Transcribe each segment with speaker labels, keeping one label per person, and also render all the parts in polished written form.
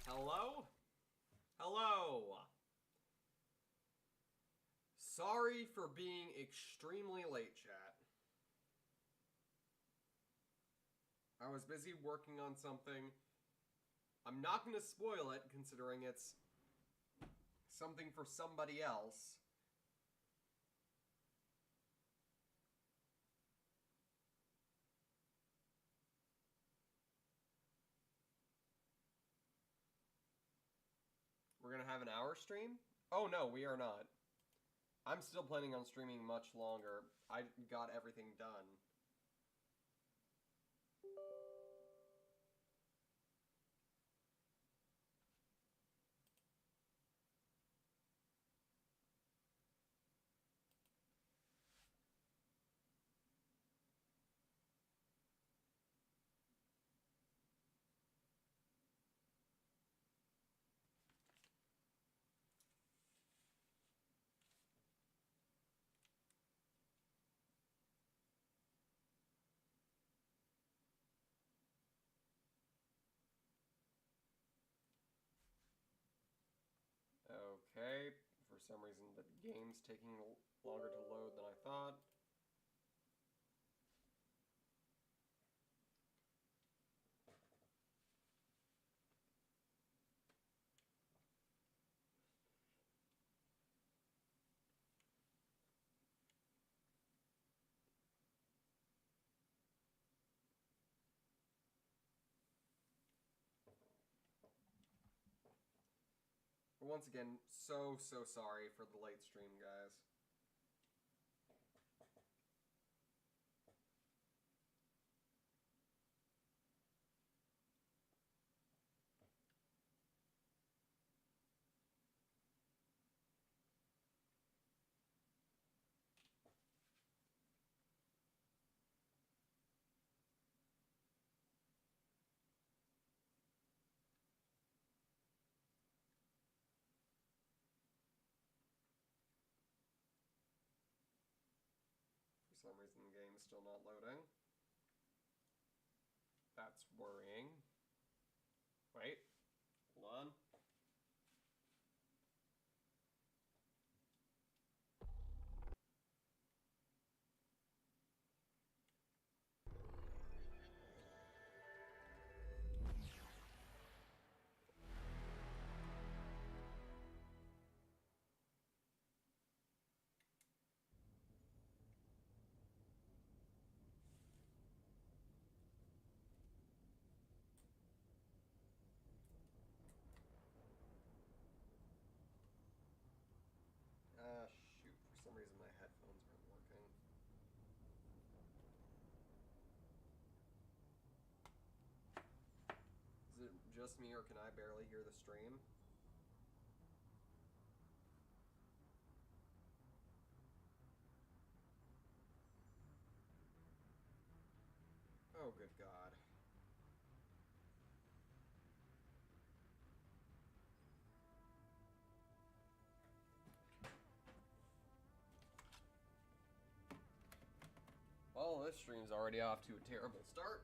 Speaker 1: Hello? Hello! Sorry for being extremely late, chat. I was busy working on something. I'm not going to spoil it, considering it's something for somebody else. We're going to have an hour stream? Oh no, we are not. I'm still planning on streaming much longer. I got everything done. Okay, for some reason the game's taking longer to load than I thought. Once again, so sorry for the late stream, guys. reason the game is still not loading. That's worrying. Wait. Hold on. Shoot. For some reason my headphones aren't working. Is it just me or can I barely hear the stream? Oh, good God. Well, this stream's already off to a terrible start.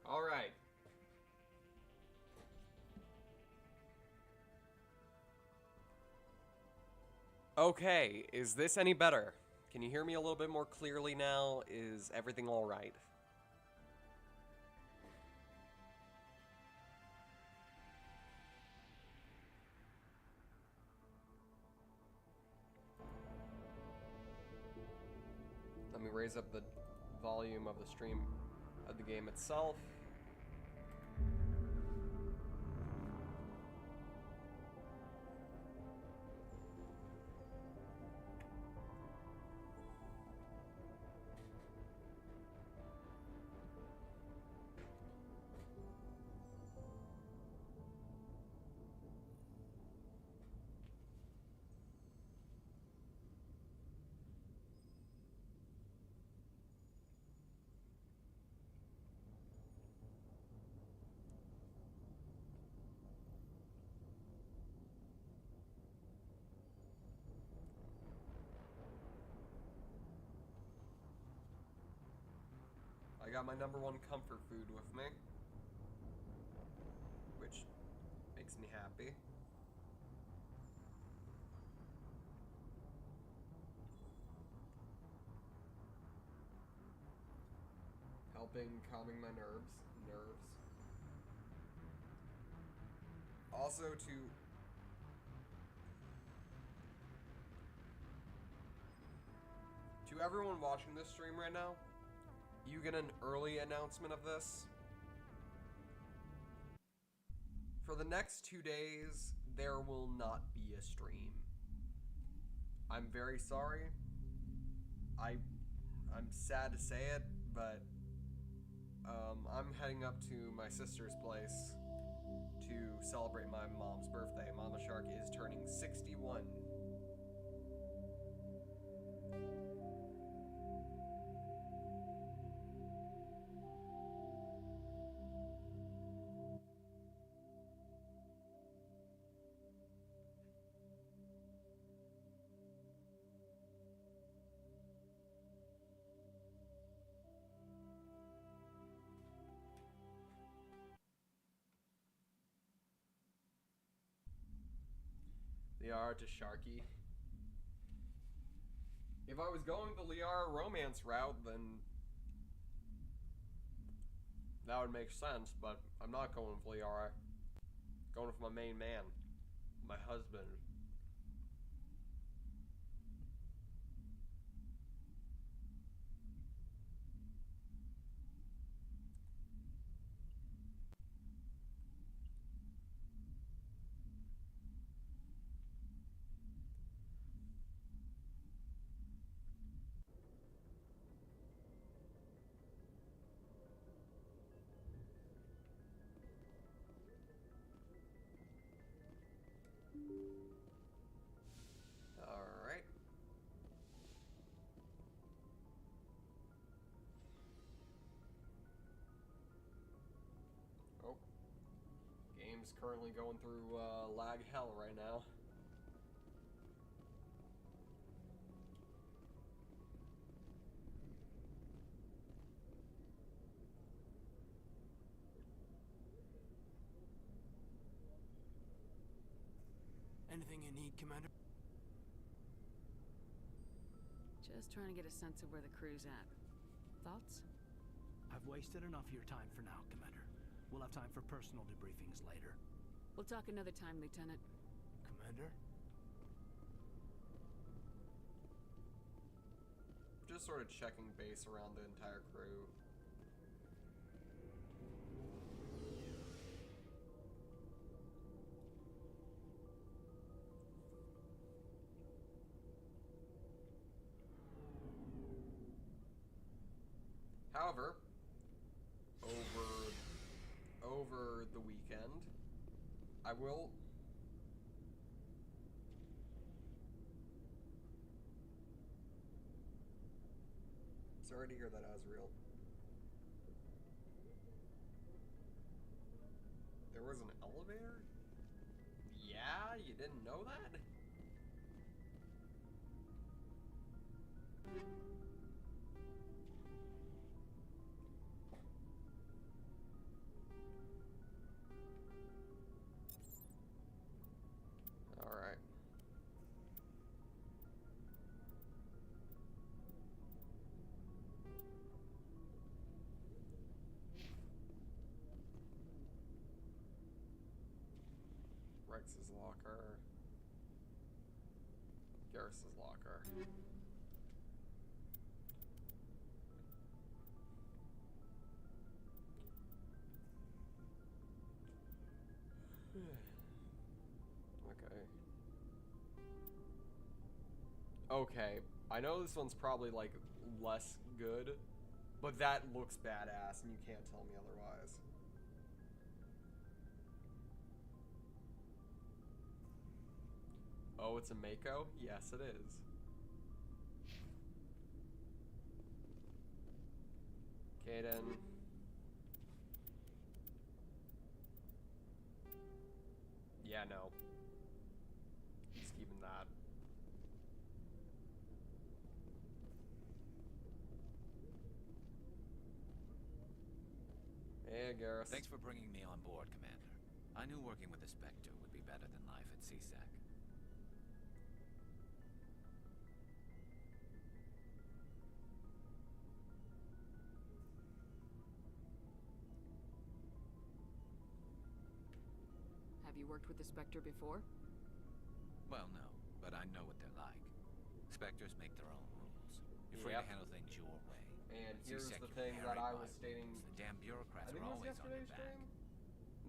Speaker 1: All right. Okay, is this any better? Can you hear me a little bit more clearly now? Is everything all right? Let me raise up the volume of the stream of the game itself. I got my number one comfort food with me, which makes me happy. Helping calming my nerves. Also to everyone watching this stream right now, you get an early announcement of this. For the next 2 days, there will not be a stream. I'm very sorry. I'm sad to say it, but I'm heading up to my sister's place to celebrate my mom's birthday. Mama Shark is turning 61. Liara to Sharky. If I was going the Liara romance route, then that would make sense, but I'm not going with Liara. Going with my main man, my husband. game's currently going through lag hell right now.
Speaker 2: Anything you need, Commander?
Speaker 3: Just trying to get a sense of where the crew's at. Thoughts?
Speaker 2: I've wasted enough of your time for now, Commander. We'll have time for personal debriefings later.
Speaker 3: We'll talk another time, Lieutenant.
Speaker 2: Commander?
Speaker 1: Just sort of checking base around the entire crew. However, over the weekend, I will... Sorry to hear that, Azrael. There was an elevator? Yeah, you didn't know that? Alright. Rex's locker. Garrus's locker. Okay, I know this one's probably like less good, but that looks badass and you can't tell me otherwise. Oh, it's a Mako? Yes, it is. Kaden. Yeah, no. Just keeping that. Hey, Garrus.
Speaker 4: Thanks for bringing me on board, Commander. I knew working with the Spectre would be better than life at CSEC.
Speaker 3: Have you worked with the Spectre before?
Speaker 4: Well, no, but I know what they're like. Spectres make their own rules. You're free to handle things your way.
Speaker 1: And
Speaker 4: At
Speaker 1: here's
Speaker 4: CSEC,
Speaker 1: the
Speaker 4: you're
Speaker 1: thing that
Speaker 4: harried
Speaker 1: I
Speaker 4: by
Speaker 1: was stating.
Speaker 4: rules. The damn bureaucrats
Speaker 1: I think
Speaker 4: are
Speaker 1: it was
Speaker 4: always on your
Speaker 1: yesterday's
Speaker 4: back.
Speaker 1: stream?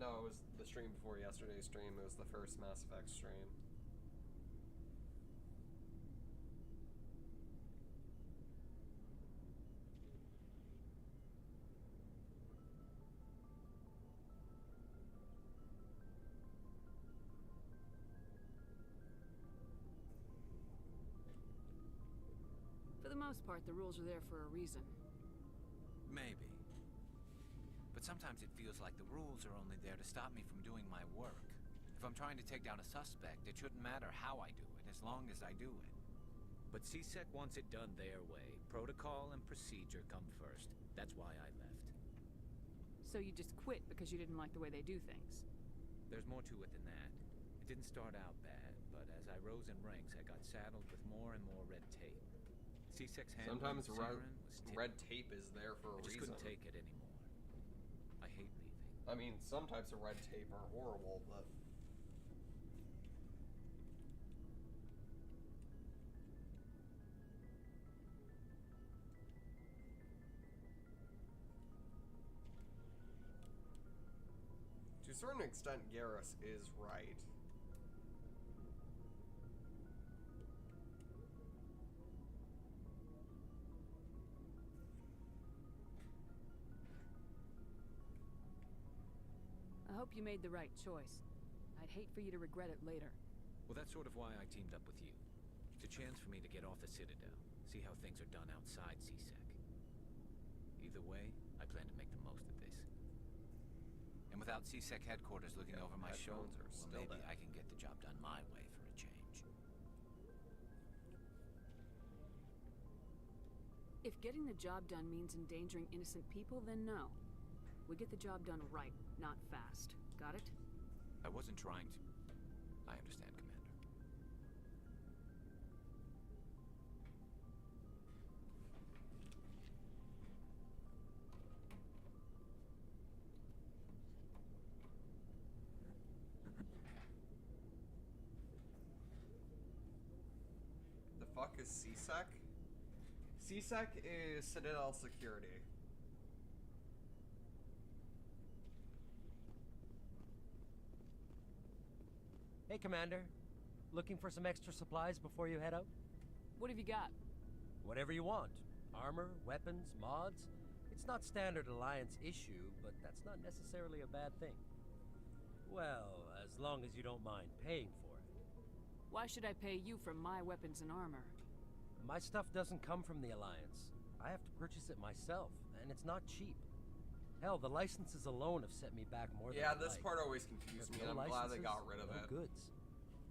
Speaker 1: No, it was the stream before yesterday's stream. It was the first Mass Effect stream.
Speaker 3: For the most part, the rules are there for a reason.
Speaker 4: Maybe. But sometimes it feels like the rules are only there to stop me from doing my work. If I'm trying to take down a suspect, it shouldn't matter how I do it, as long as I do it.
Speaker 5: But CSEC wants it done their way. Protocol and procedure come first. That's why I left.
Speaker 3: So you just quit because you didn't like the way they do things?
Speaker 5: There's more to it than that. It didn't start out bad, but as I rose in ranks, I got saddled with more and more red tape. CSEC's handling
Speaker 1: Sometimes
Speaker 5: of Siren was
Speaker 1: red tape is there for a
Speaker 5: I just
Speaker 1: reason.
Speaker 5: couldn't take it anymore. I hate leaving.
Speaker 1: I mean, some types of red tape are horrible, but... To a certain extent, Garrus is right.
Speaker 3: I hope you made the right choice. I'd hate for you to regret it later.
Speaker 5: Well, that's sort of why I teamed up with you. It's a chance for me to get off the Citadel, see how things are done outside CSEC. Either way, I plan to make the most of this. And without
Speaker 4: without CSEC headquarters looking
Speaker 1: Yeah,
Speaker 4: over my shoulder,
Speaker 1: headphones are
Speaker 4: well,
Speaker 1: still
Speaker 4: maybe
Speaker 1: dead.
Speaker 4: I can get the job done my way for a change.
Speaker 3: If getting the job done means endangering innocent people, then no. We get the job done right, not fast. Got it?
Speaker 4: I wasn't trying to... I understand, Commander.
Speaker 1: The fuck is CSEC? CSEC is Citadel Security.
Speaker 6: Hey, Commander. Looking for some extra supplies before you head out?
Speaker 3: What have you got?
Speaker 6: Whatever you want. Armor, weapons, mods. It's not standard Alliance issue, but that's not necessarily a bad thing. Well, as long as you don't mind paying for it.
Speaker 3: Why should I pay you for my weapons and armor?
Speaker 6: My stuff doesn't come from the Alliance. I have to purchase it myself, and it's not cheap. Hell, the licenses alone have set me back more than
Speaker 1: Yeah,
Speaker 6: I'd
Speaker 1: this
Speaker 6: like.
Speaker 1: part always confused me,
Speaker 6: No
Speaker 1: and I'm glad they
Speaker 6: licenses,
Speaker 1: got rid of
Speaker 6: no
Speaker 1: it.
Speaker 6: goods.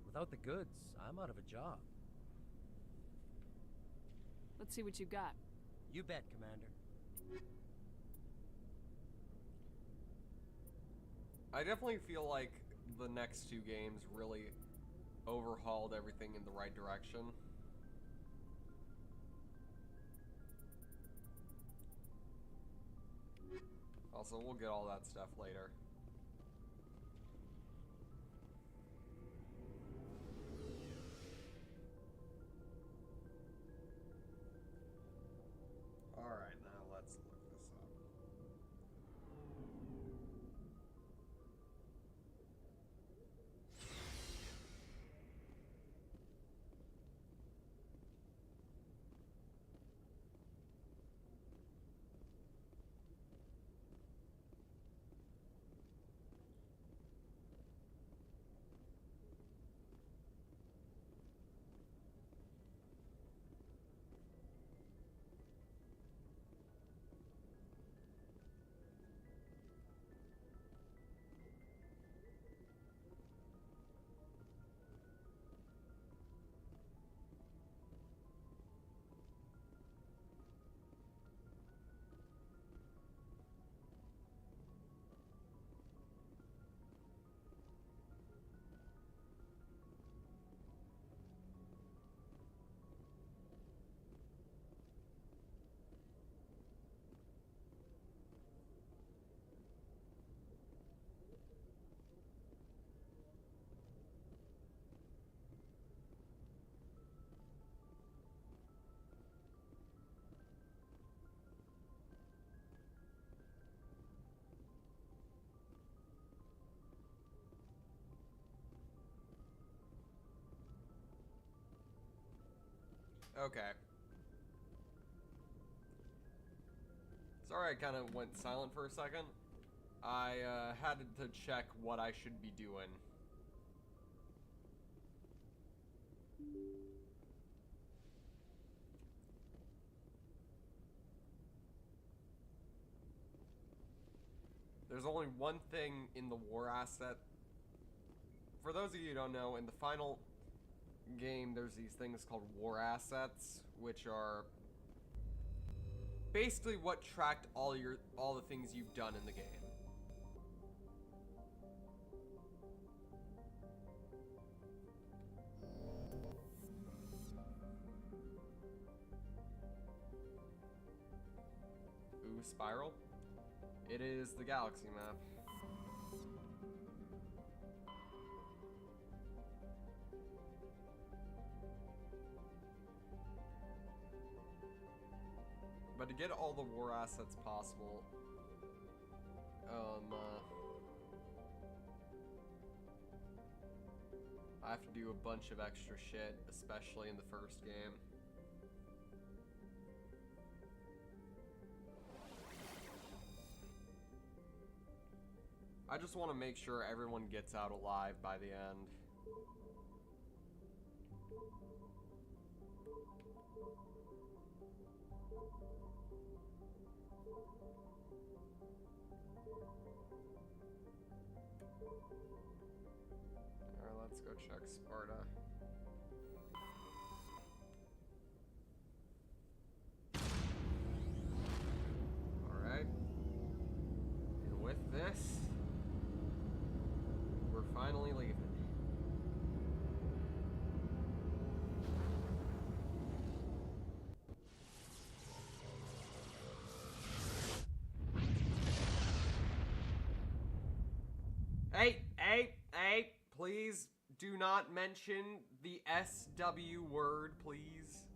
Speaker 6: Without the goods, I'm out of a job.
Speaker 3: Let's see what you got.
Speaker 6: You bet, Commander.
Speaker 1: I definitely feel like the next two games really overhauled everything in the right direction. Also, we'll get all that stuff later. Alright, now let's look this up. Okay. Sorry I kind of went silent for a second. I had to check what I should be doing. There's only one thing in the war asset. For those of you who don't know, in the final game, there's these things called war assets, which are basically what tracked all the things you've done in the game. Ooh, Spiral? It is the galaxy map. But to get all the war assets possible, I have to do a bunch of extra shit, especially in the first game. I just want to make sure everyone gets out alive by the end. check Sparta. Alright. And with this, we're finally leaving. Hey, please do not mention the SW word, please.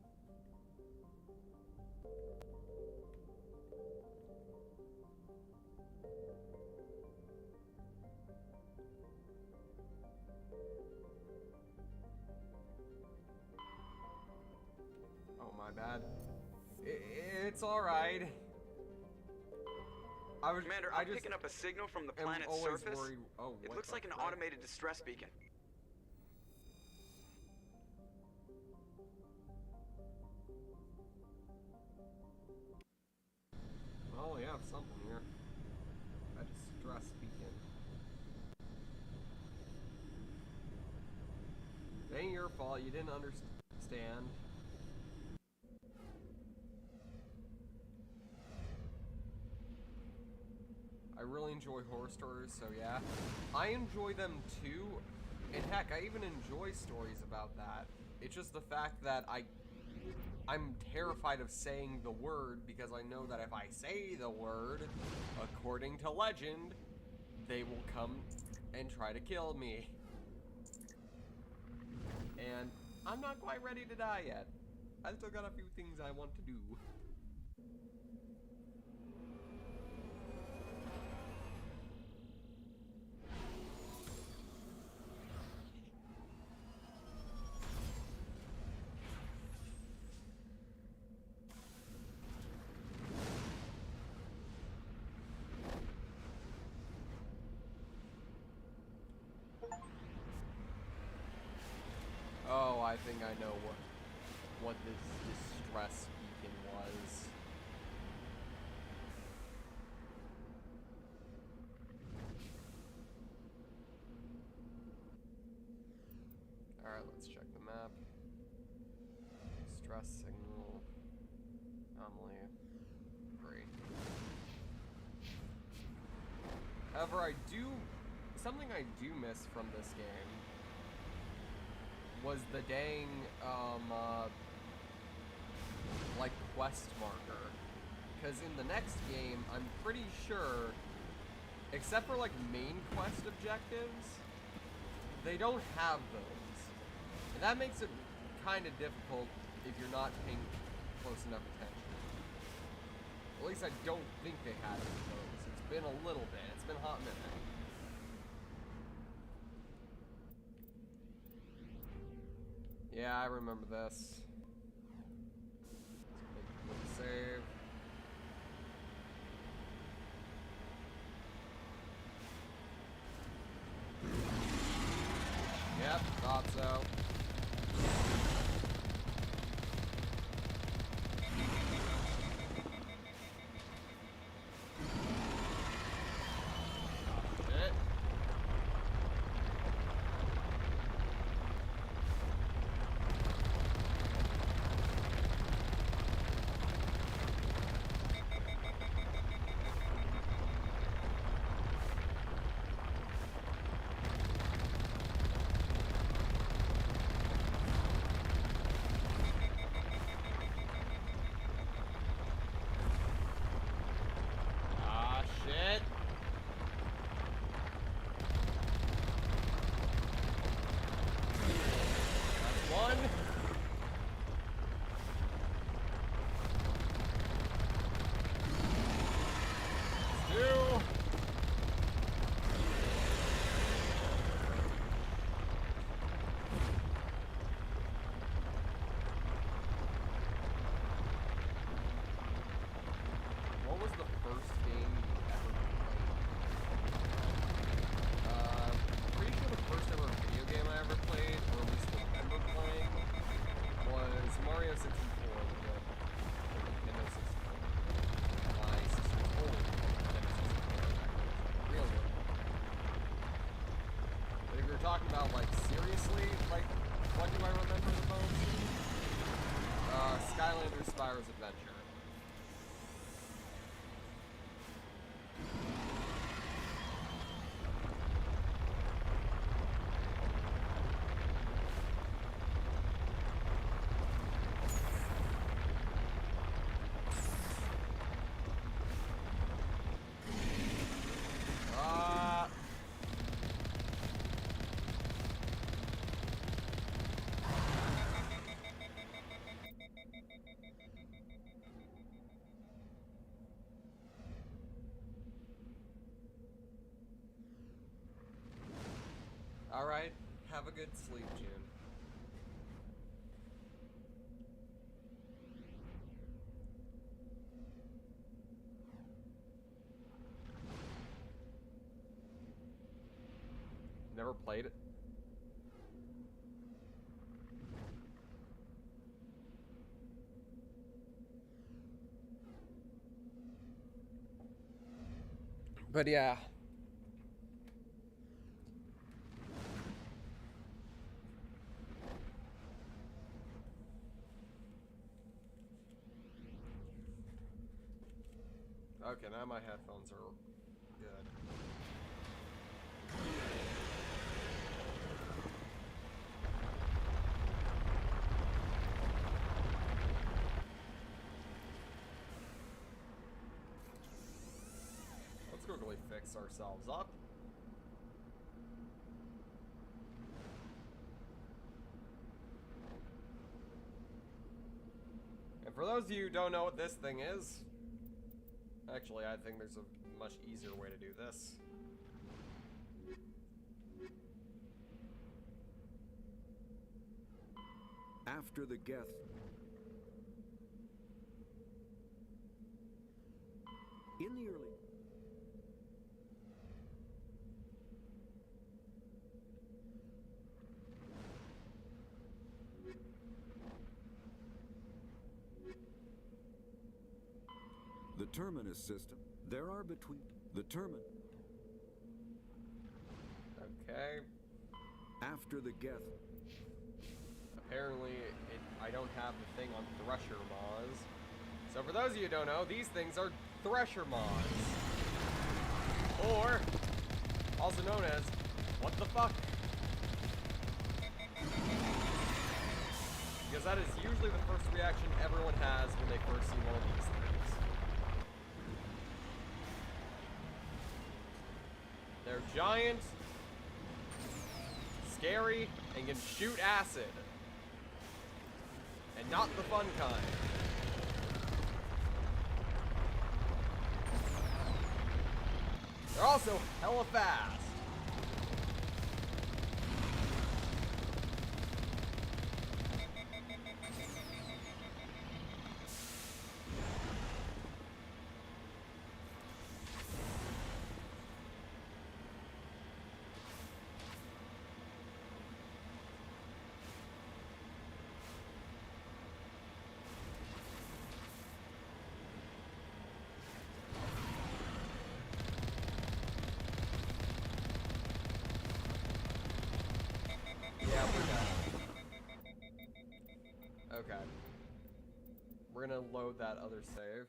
Speaker 1: Oh, my bad. It's alright.
Speaker 7: Commander, I'm picking up a signal from the planet's surface.
Speaker 1: Oh,
Speaker 7: it looks like an automated distress beacon.
Speaker 1: Well, we have something here. A distress beacon. It ain't your fault. You didn't understand. I really enjoy horror stories, so yeah. I enjoy them too, and heck, I even enjoy stories about that. It's just the fact that I'm terrified of saying the word because I know that if I say the word, according to legend, they will come and try to kill me. And I'm not quite ready to die yet. I still got a few things I want to do. Oh, I think I know what this distress beacon was. Alright, let's check the map. Distress signal. Anomaly. Great. However, something I do miss from this game was the dang, like, quest marker. Because in the next game, I'm pretty sure, except for, like, main quest objectives, they don't have those. And that makes it kind of difficult if you're not paying close enough attention. At least I don't think they had those. It's been a little bit. It's been a hot minute. Yeah, I remember this. Let's save. Yep, thought so. talking about, like, seriously, like, what do I remember the most? Skylanders Spyro's Adventure. Alright, have a good sleep, June. Never played it? But yeah. Okay, now my headphones are good. Let's quickly fix ourselves up. And for those of you who don't know what this thing is, actually, I think there's a much easier way to do this.
Speaker 8: After the Geth. In the early... The Terminus system. There are between the Terminus.
Speaker 1: Okay.
Speaker 8: After the Geth.
Speaker 1: Apparently, I don't have the thing on Thresher mods. So for those of you who don't know, these things are Thresher mods. Or, also known as, what the fuck? Because that is usually the first reaction everyone has when they first see one of these things. They're giant, scary, and can shoot acid. And not the fun kind. They're also hella fast. Okay. We're gonna load that other save.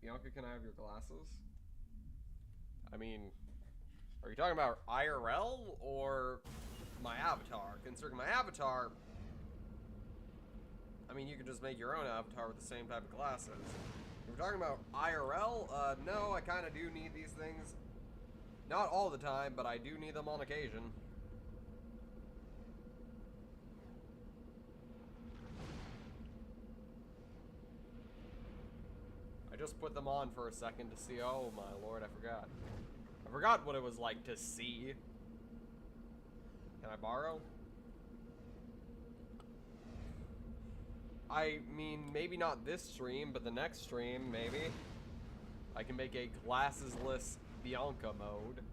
Speaker 1: Bianca, can I have your glasses? I mean, are you talking about IRL or my avatar? Considering my avatar, I mean, you can just make your own avatar with the same type of glasses. If we're talking about IRL, no, I kind of do need these things. Not all the time, but I do need them on occasion. I just put them on for a second to see. Oh my lord, I forgot. I forgot what it was like to see. Can I borrow? I mean, maybe not this stream, but the next stream, maybe. I can make a glassesless Bianca mode.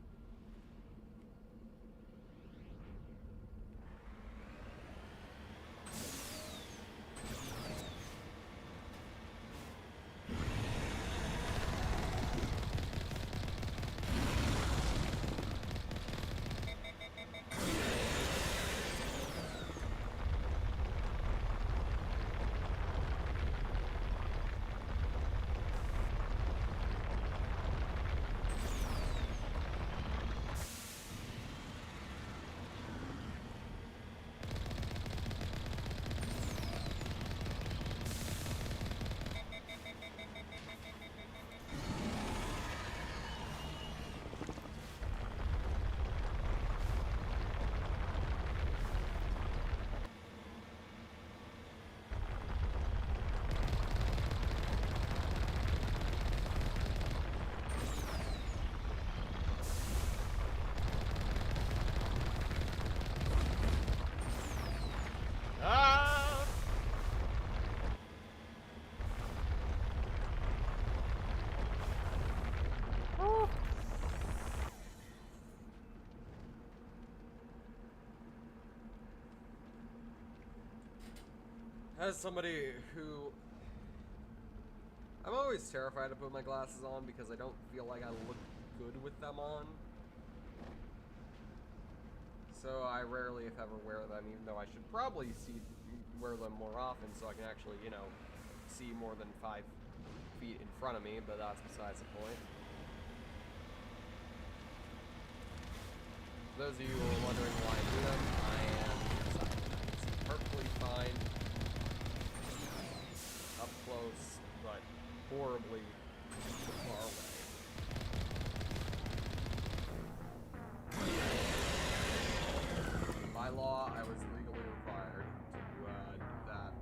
Speaker 1: As somebody who... I'm always terrified to put my glasses on because I don't feel like I look good with them on. So I rarely, if ever, wear them, even though I should probably wear them more often so I can actually, you know, see more than 5 feet in front of me, but that's besides the point. For those of you who are wondering why I do them, I am perfectly fine up close, but horribly far away. By law, I was legally required to do that.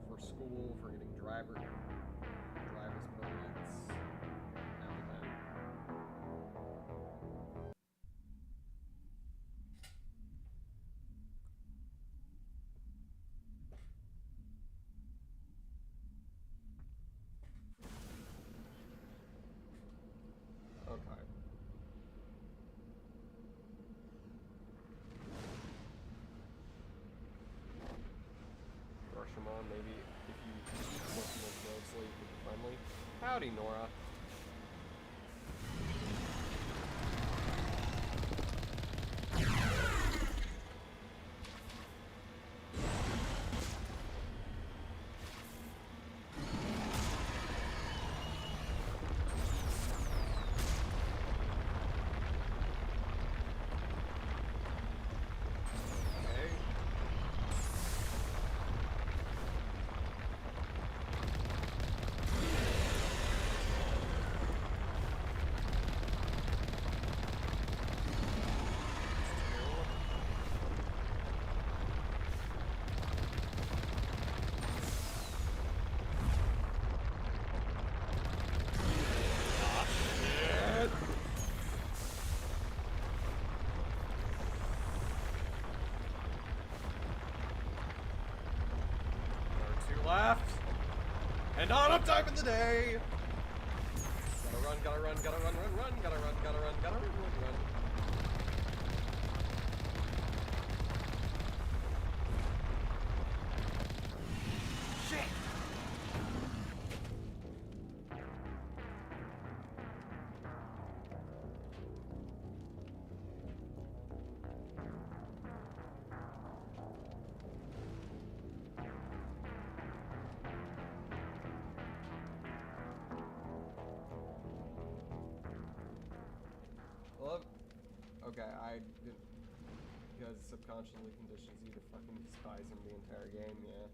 Speaker 1: For school, for getting driver's permits, everything. Okay. Brush them on, maybe if you look more closely, you can be friendly. Howdy, Nora. Left. And on up time in the day. Gotta run, gotta run, gotta run, run, gotta run, gotta run, gotta run, run. Shit. Well, okay, I didn't, because subconsciously conditions you to fucking despise him the entire game, yeah.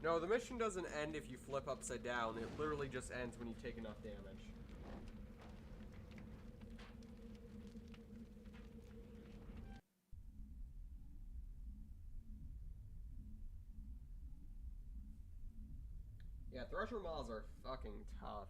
Speaker 1: No, the mission doesn't end if you flip upside down. It literally just ends when you take enough damage. Yeah, Thresher Maws are fucking tough.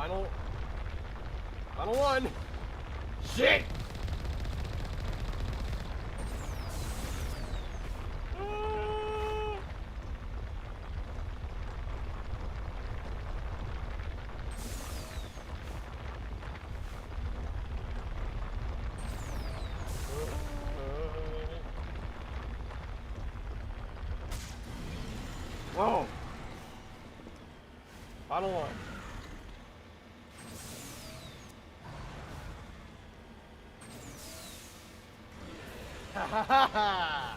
Speaker 1: Final one. Shit! Whoa! Final one. Ha ha ha ha!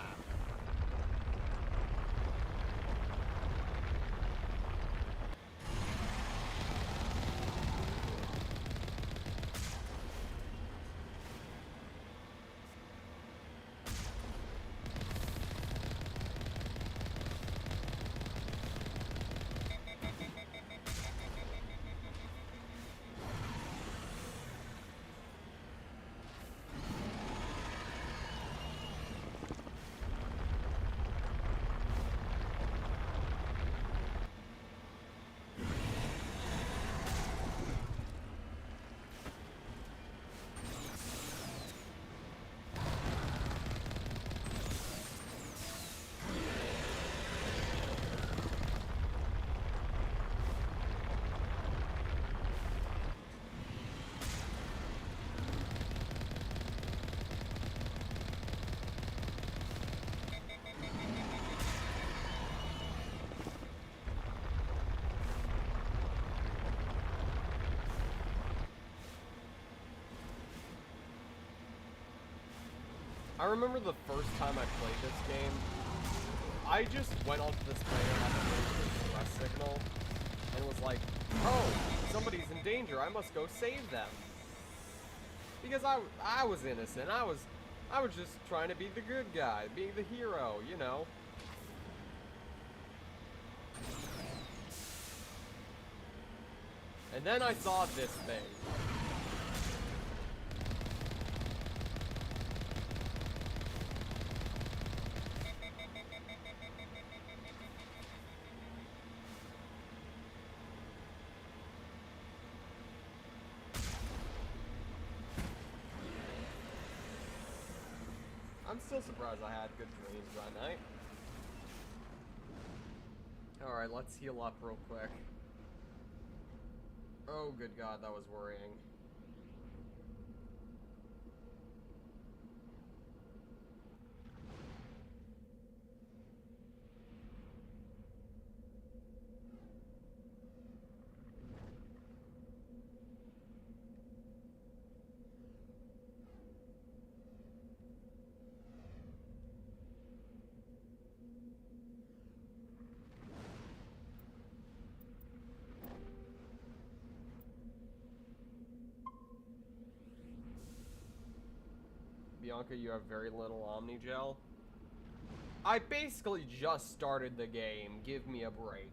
Speaker 1: I remember the first time I played this game, I just went onto this player on the distress signal and was like, oh, somebody's in danger, I must go save them. Because I was innocent, I was just trying to be the good guy, be the hero, you know. And then I saw this thing. I'm still surprised I had good dreams that night. Alright, let's heal up real quick. Oh, good God, that was worrying. Bianca, you have very little Omni Gel. I basically just started the game. Give me a break.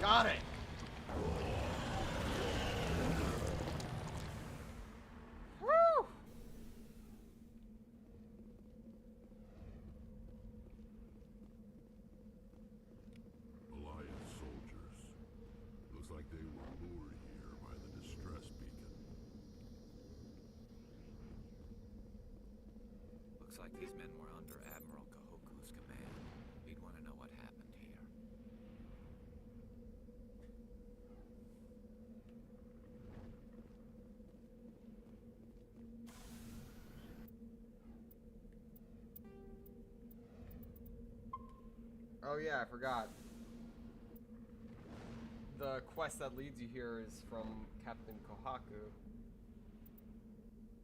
Speaker 1: Got it! Woo!
Speaker 9: Alliance soldiers. Looks like they were lured here by the distress beacon.
Speaker 4: Looks like these men were under Admiral Kahoku's command. He'd want to know what happened here.
Speaker 1: Oh yeah, I forgot. The quest that leads you here is from Captain Kohaku.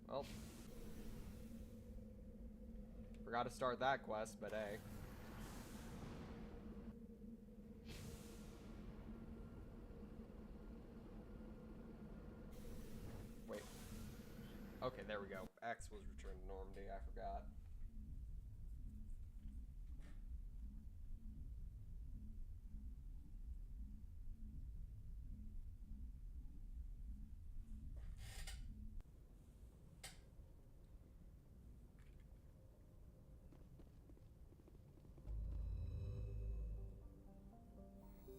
Speaker 1: Well, forgot to start that quest, but hey. Okay, there we go. X was returned to Normandy, I forgot.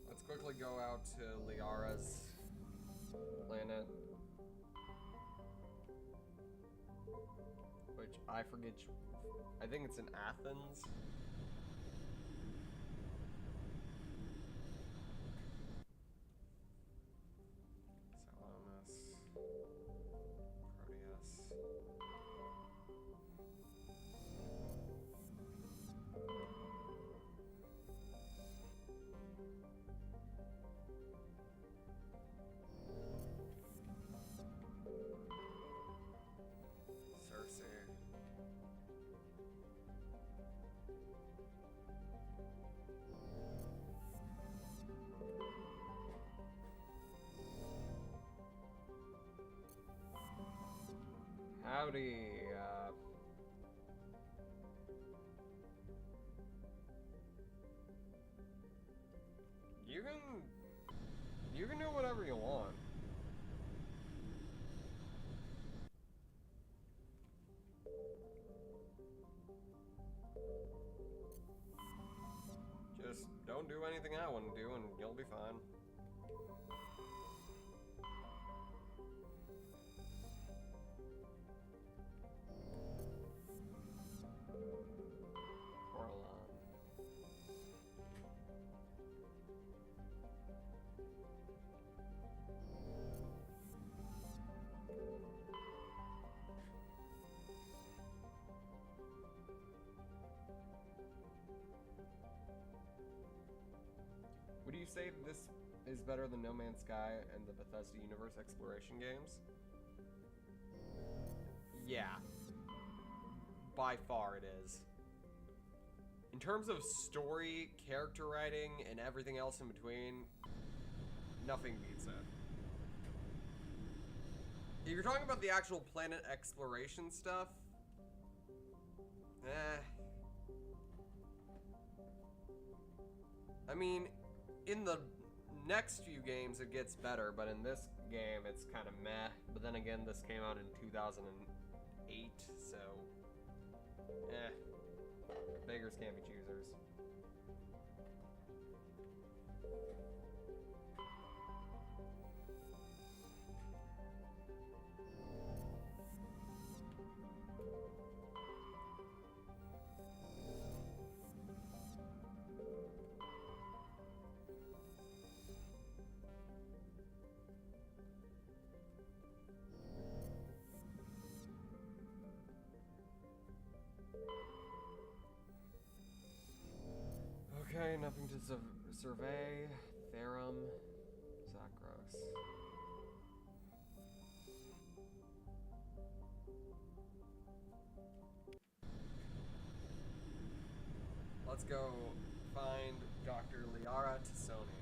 Speaker 1: Let's quickly go out to Liara's planet. Which I forget. I think it's in Athens. Salamis. Proteus. Howdy, you can do whatever you want. Just don't do anything I want to do and you'll be fine. Would you say this is better than No Man's Sky and the Bethesda Universe exploration games? Yeah. By far it is. In terms of story, character writing, and everything else in between, nothing beats it. If you're talking about the actual planet exploration stuff, I mean, in the next few games it gets better, but in this game it's kind of meh. But then again, this came out in 2008, so beggars can't be choosers. Okay, nothing to survey. Therum. Zakros. Let's go find Dr. Liara Tassoni.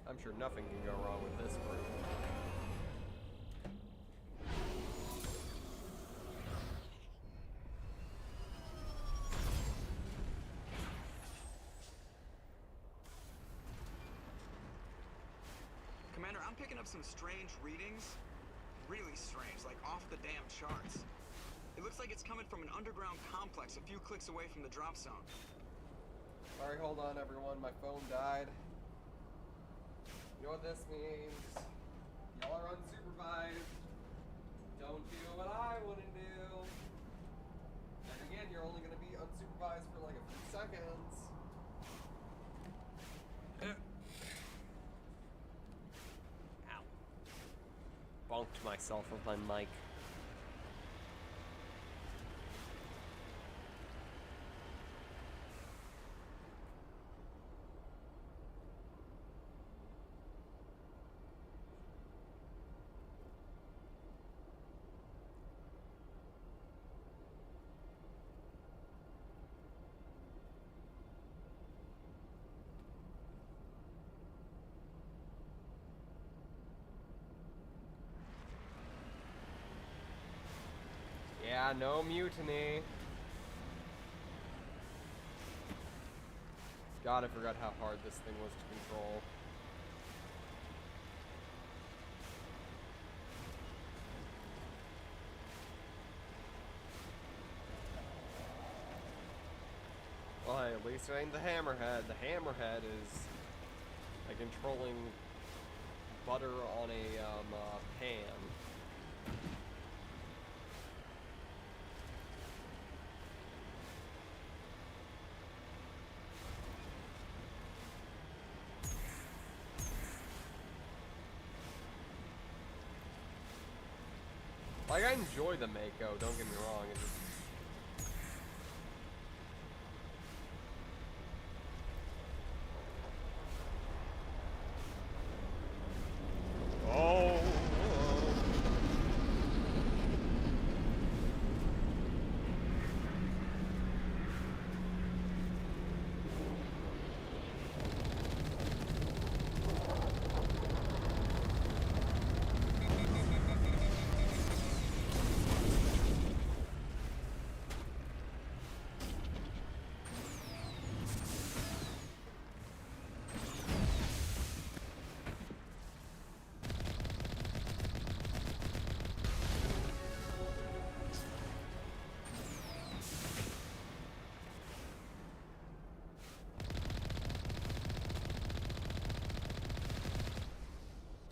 Speaker 1: I'm sure nothing can go wrong with this group.
Speaker 7: Commander, I'm picking up some strange readings. Really strange, like off the damn charts. It looks like it's coming from an underground complex a few clicks away from the drop zone.
Speaker 1: Sorry, hold on everyone, my phone died. You know what this means? Y'all are unsupervised. Don't do what I want to do. And again, you're only going to be unsupervised for like a few seconds. Ow. Bonked. myself with my mic. Yeah, no mutiny. God, I forgot how hard this thing was to control. Well, hey, at least it ain't the hammerhead. The hammerhead is like controlling butter on a pan. Like, I enjoy the Mako, don't get me wrong. It's just... Oh.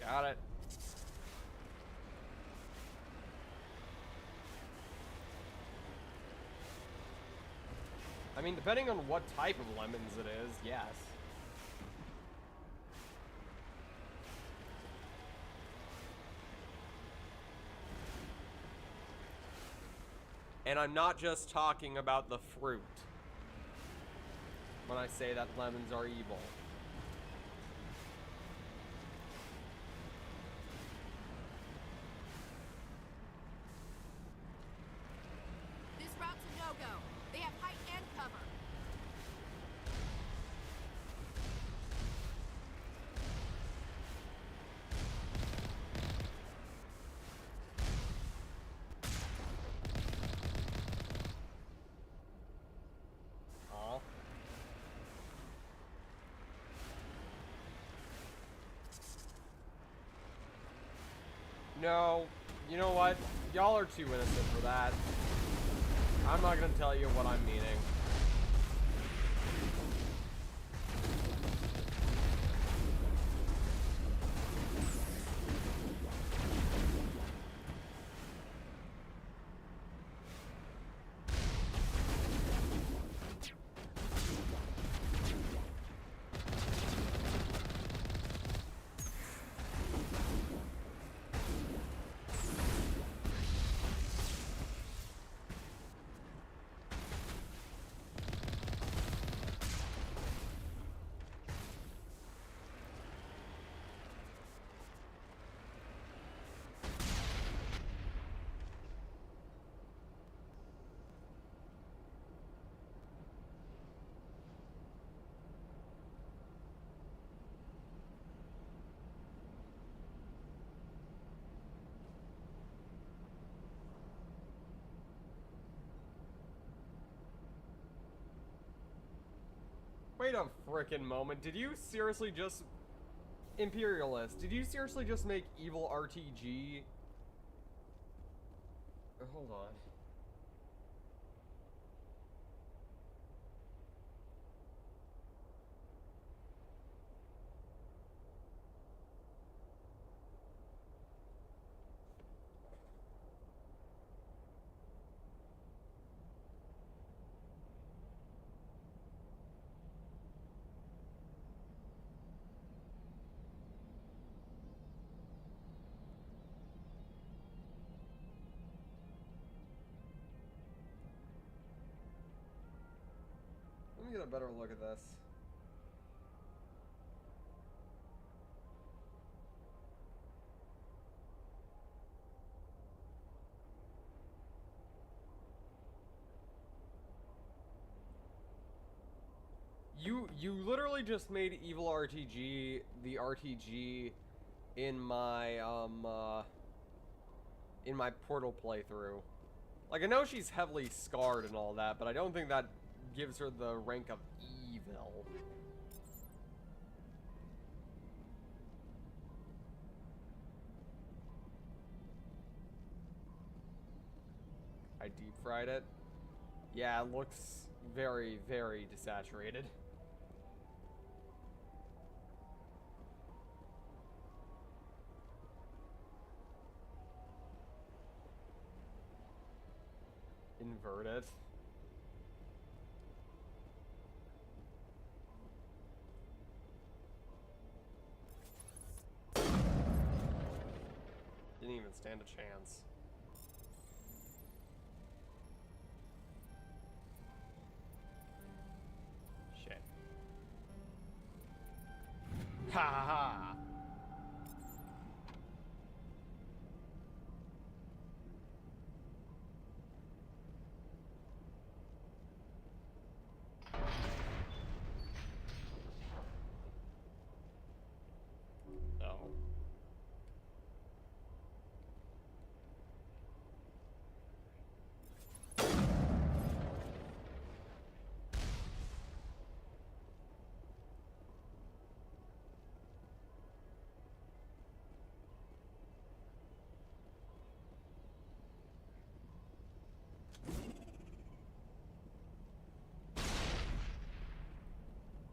Speaker 1: Got it. I mean, depending on what type of lemons it is, yes. And I'm not just talking about the fruit when I say that lemons are evil.
Speaker 10: This route's a no-go. They have height and cover.
Speaker 1: Aw. No, you know what? Y'all are too innocent for that. I'm not gonna tell you what I'm meaning. Wait a frickin' moment. Did you seriously just... Imperialist, did you seriously just make evil RTG? Hold on. me get a better look at this. You literally just made Evil RTG the RTG in my Portal playthrough. Like, I know she's heavily scarred and all that, but I don't think that gives her the rank of evil. I deep fried it. Yeah, it looks very, very desaturated. Invert it. Didn't even stand a chance. Shit. Ha ha ha! No.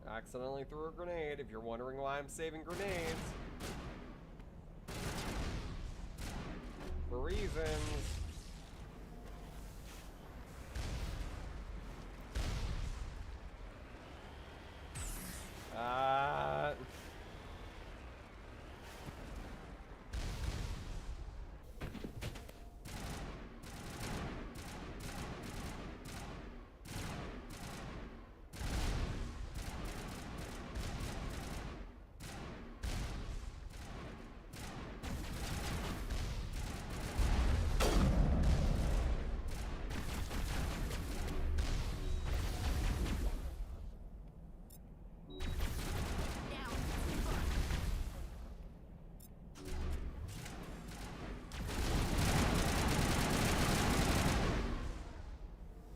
Speaker 1: Accidentally threw a grenade, if you're wondering why I'm saving grenades. For reasons.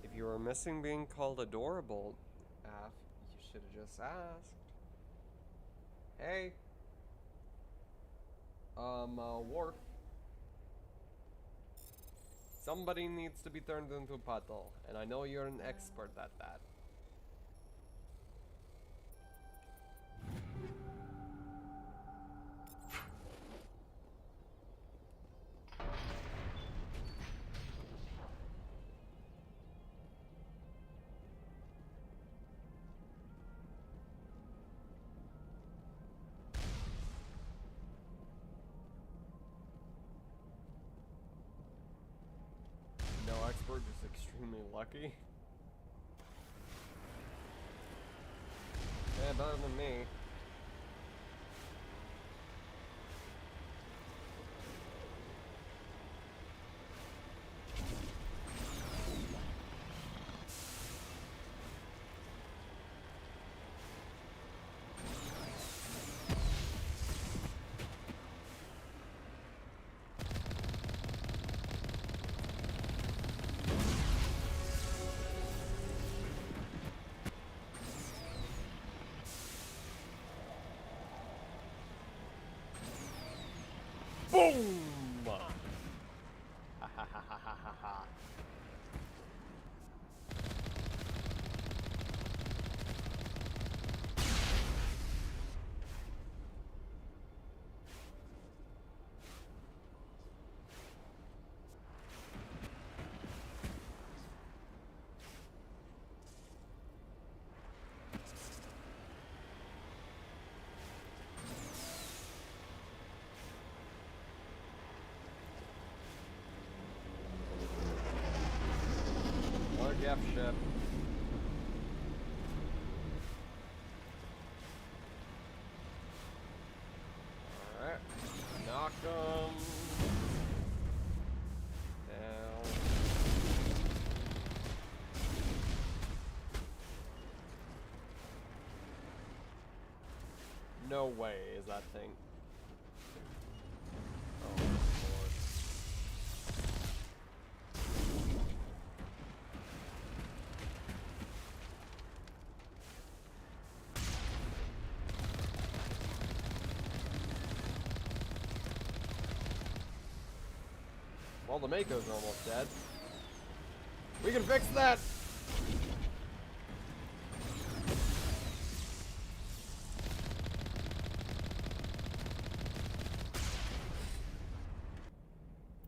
Speaker 1: If you were missing being called adorable, Af, you should have just asked. Hey. Worf. Somebody needs to be turned into a puddle, and I know you're an expert at that. No expert, just extremely lucky. Yeah, better than me. Boom! Ha ha ha ha ha ha ha. Another Jeff ship. No way is that thing. Oh, Lord. Well, the Mako's almost dead. We can fix that!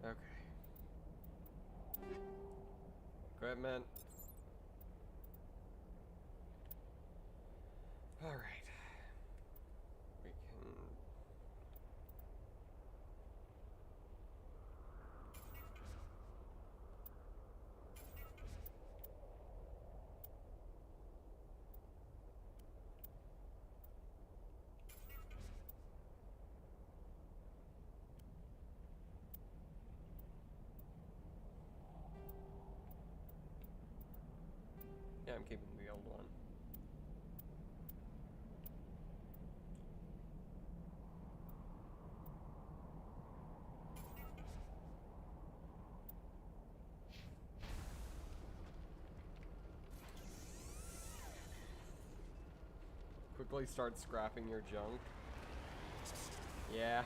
Speaker 1: Okay. Equipment. Alright. We can... Yeah, I'm keeping the old one. Quickly start scrapping your junk. Yeah.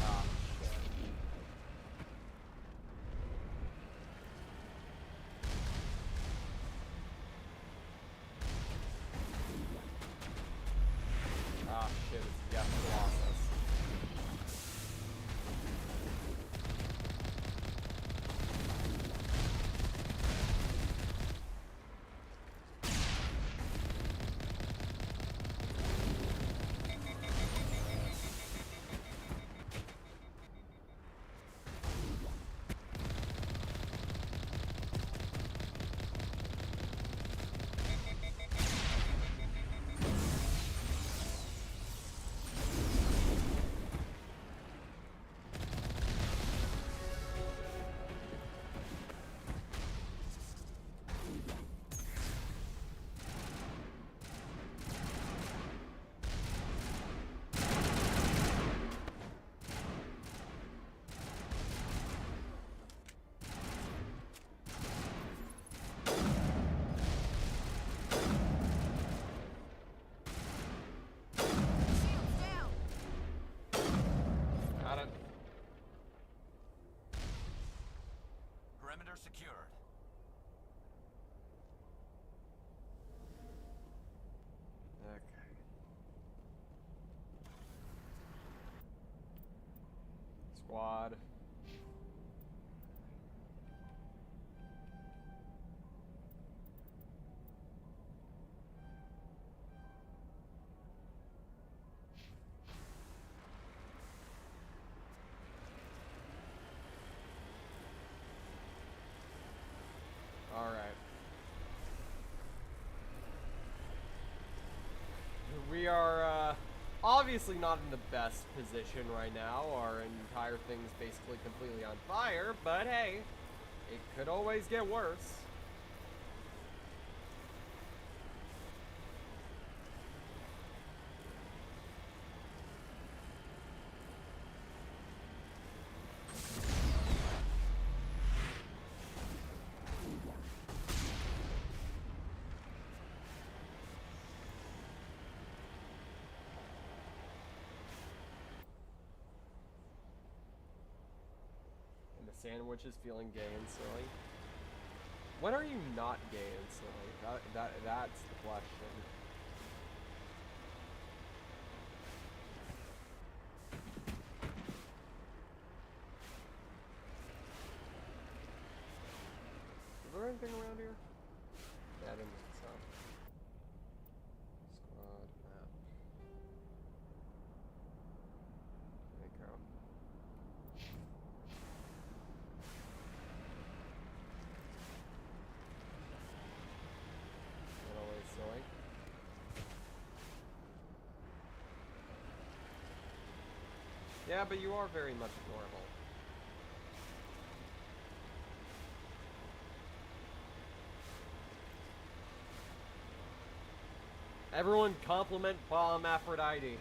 Speaker 1: Ah, shit. Ah, shit, it's Death Colossus.
Speaker 10: Shields down!
Speaker 1: Got it.
Speaker 4: Perimeter secured.
Speaker 1: Okay. Squad. All right. We are obviously not in the best position right now. Our entire thing's basically completely on fire, but hey, it could always get worse. Sandwich is feeling gay and silly. When are you not gay and silly? That's the question. Is there anything around here? Yeah, I didn't think so. Squad map. There you go. Yeah, but you are very much adorable. Everyone compliment Bomb Aphrodite.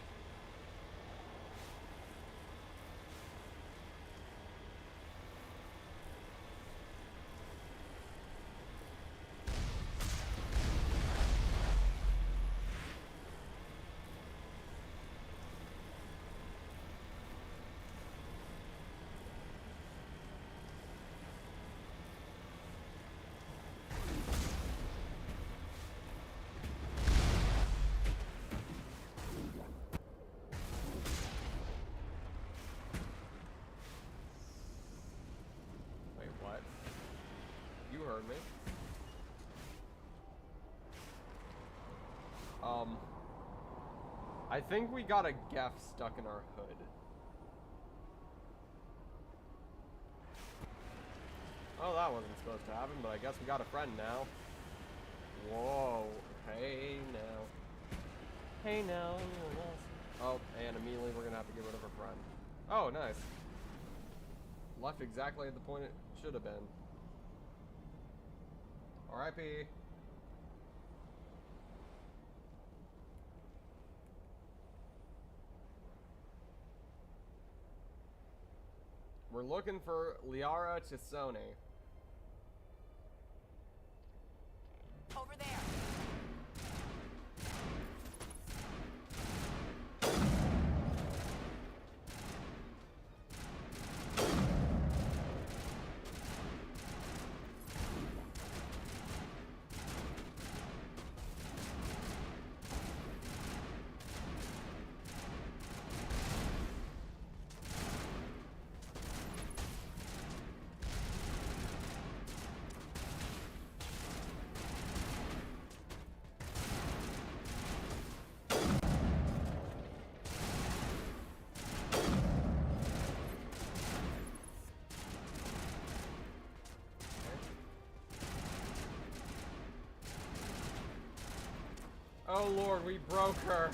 Speaker 1: Wait, what? You heard me. I think we got a Gef stuck in our hood. Oh, that wasn't supposed to happen, but I guess we got a friend now. Whoa. Hey now. Hey now. Oh, and immediately we're gonna have to get rid of our friend. Oh, nice. Left exactly at the point it should have been. R.I.P. We're looking for Liara Chisone.
Speaker 10: Over there.
Speaker 1: Oh Lord, we broke her.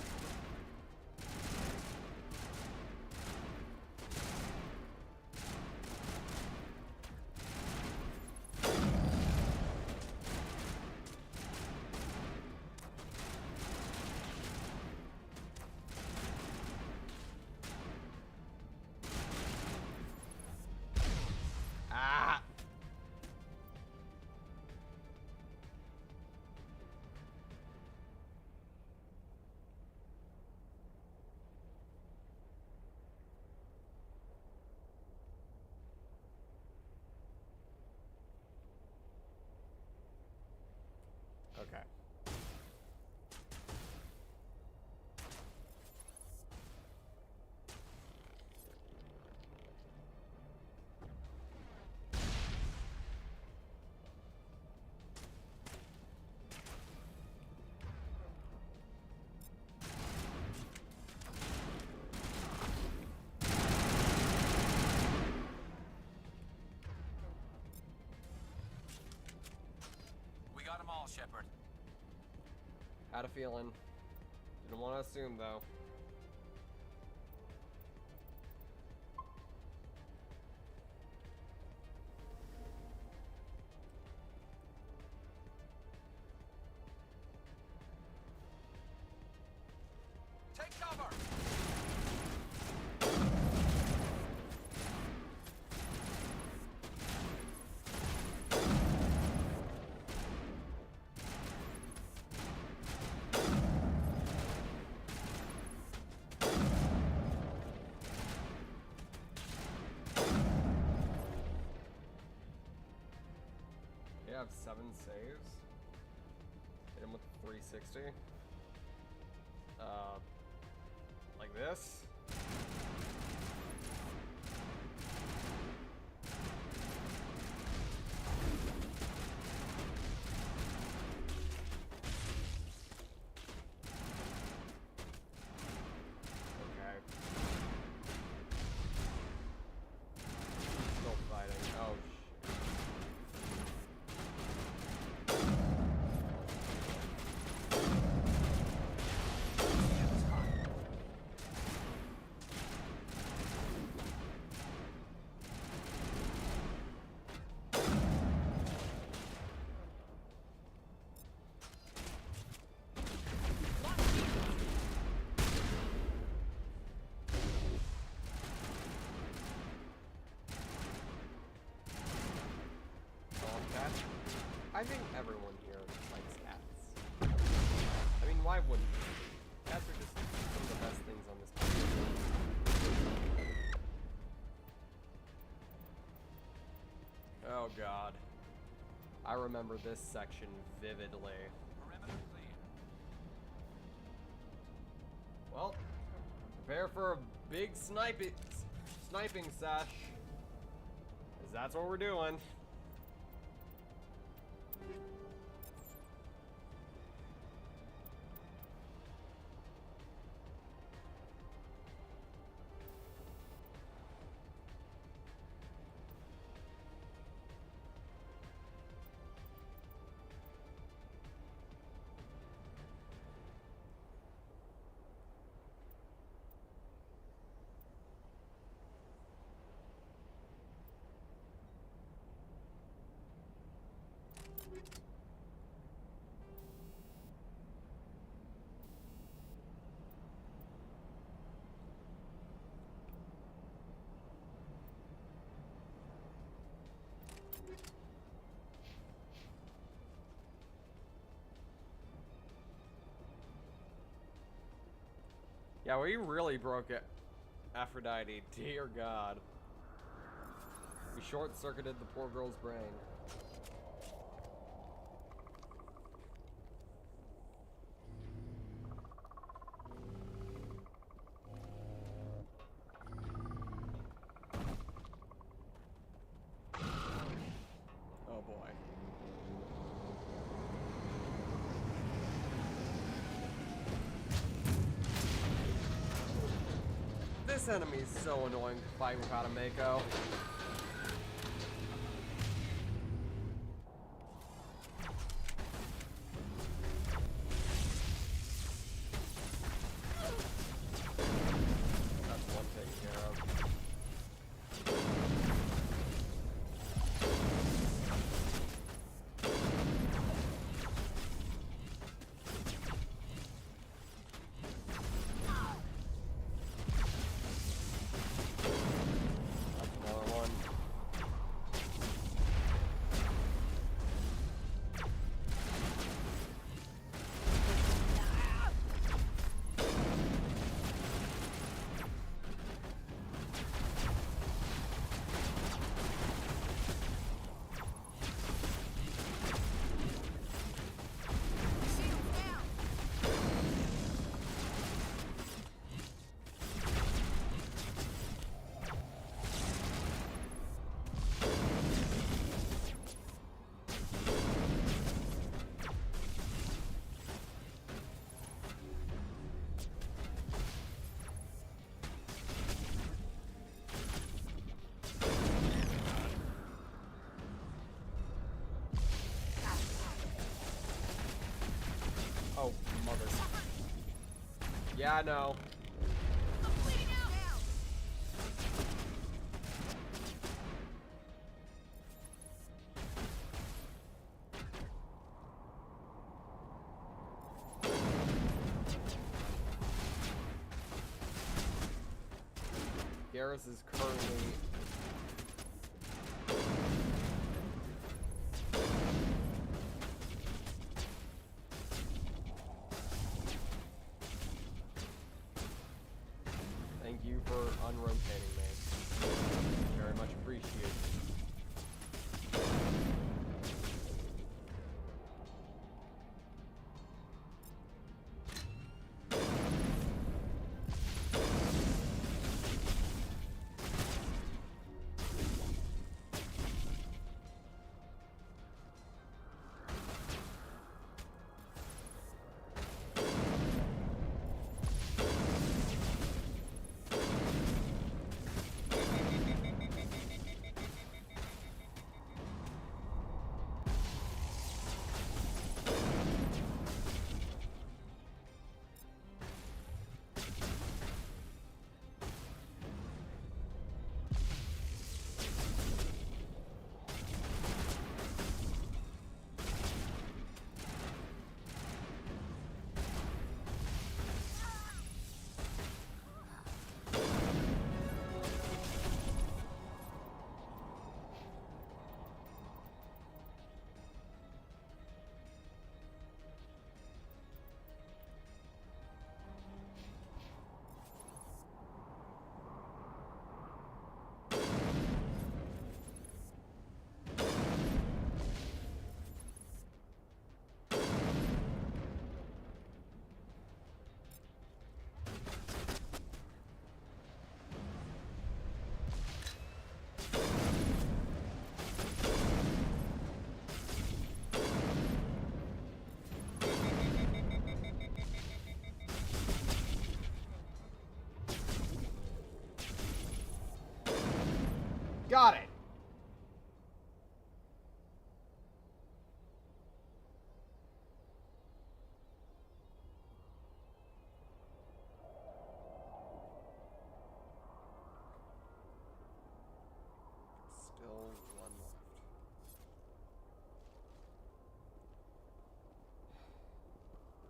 Speaker 1: Ah! Okay.
Speaker 4: We got them all, Shepard.
Speaker 1: Had a feeling. Didn't want to assume though.
Speaker 4: Take cover!
Speaker 1: They have 7 saves. Hit him with 360. Like this. Okay. Still fighting. Oh, shit. I think everyone here likes cats. I mean, why wouldn't you? Cats are just some of the best things on this planet. Oh god. I remember this section vividly. Well, prepare for a big sniping sesh. 'Cause that's what we're doing. Yeah, we really broke it. Aphrodite, dear God. We short-circuited the poor girl's brain. Oh boy. This enemy is so annoying to fight without a Mako. That's one taken care of. Oh, mother. Yeah, I know.
Speaker 10: I'm bleeding out now.
Speaker 1: Garrus is currently... Thank you for unrotating me. Very much appreciated.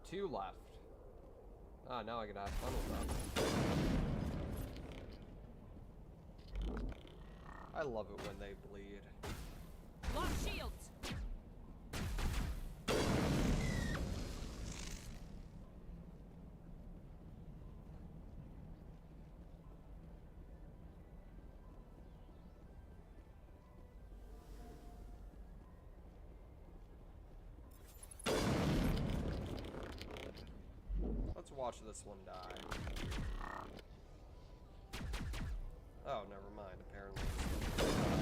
Speaker 1: 2 left. Ah, now I can have fun with them. I love it when they bleed.
Speaker 3: Lock shields!
Speaker 1: Let's watch this one die. Oh, never mind. Apparently it's still gonna die.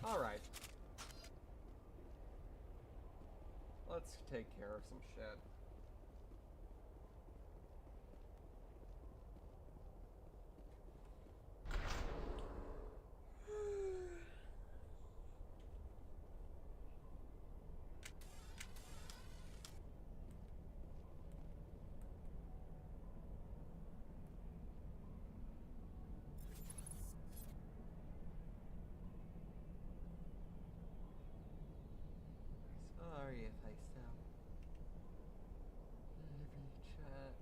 Speaker 1: Alright. Let's take care of some shit. Sorry if I sound heavy, chat.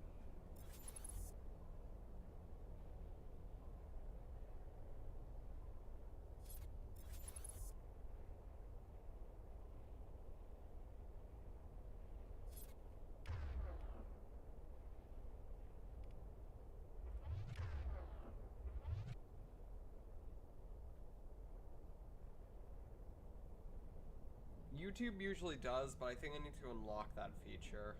Speaker 1: YouTube usually does, but I think I need to unlock that feature.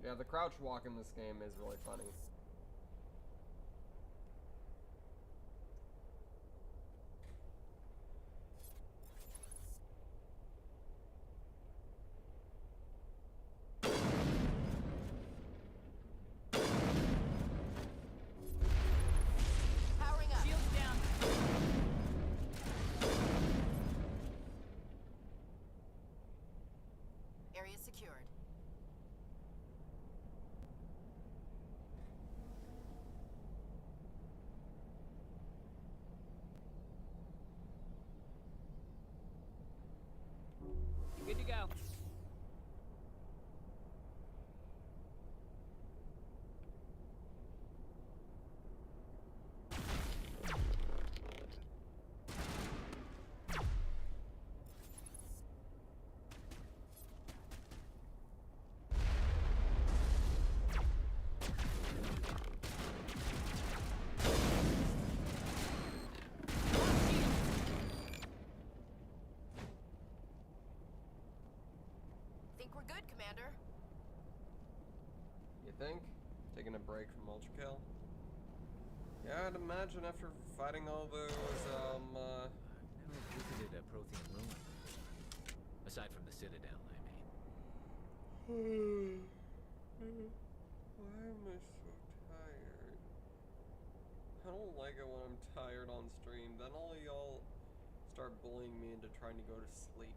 Speaker 1: Yeah, the crouch walk in this game is really funny.
Speaker 10: Powering up.
Speaker 3: Shields down.
Speaker 10: Area secured.
Speaker 3: Good to go.
Speaker 10: Think we're good, Commander.
Speaker 1: You think? Taking a break from Ultra Kill? Yeah, I'd imagine after fighting all those,
Speaker 5: I've never visited a Prothean ruin before. Aside from the Citadel, I mean.
Speaker 1: Why am I so tired? I don't like it when I'm tired on stream. Then all y'all start bullying me into trying to go to sleep.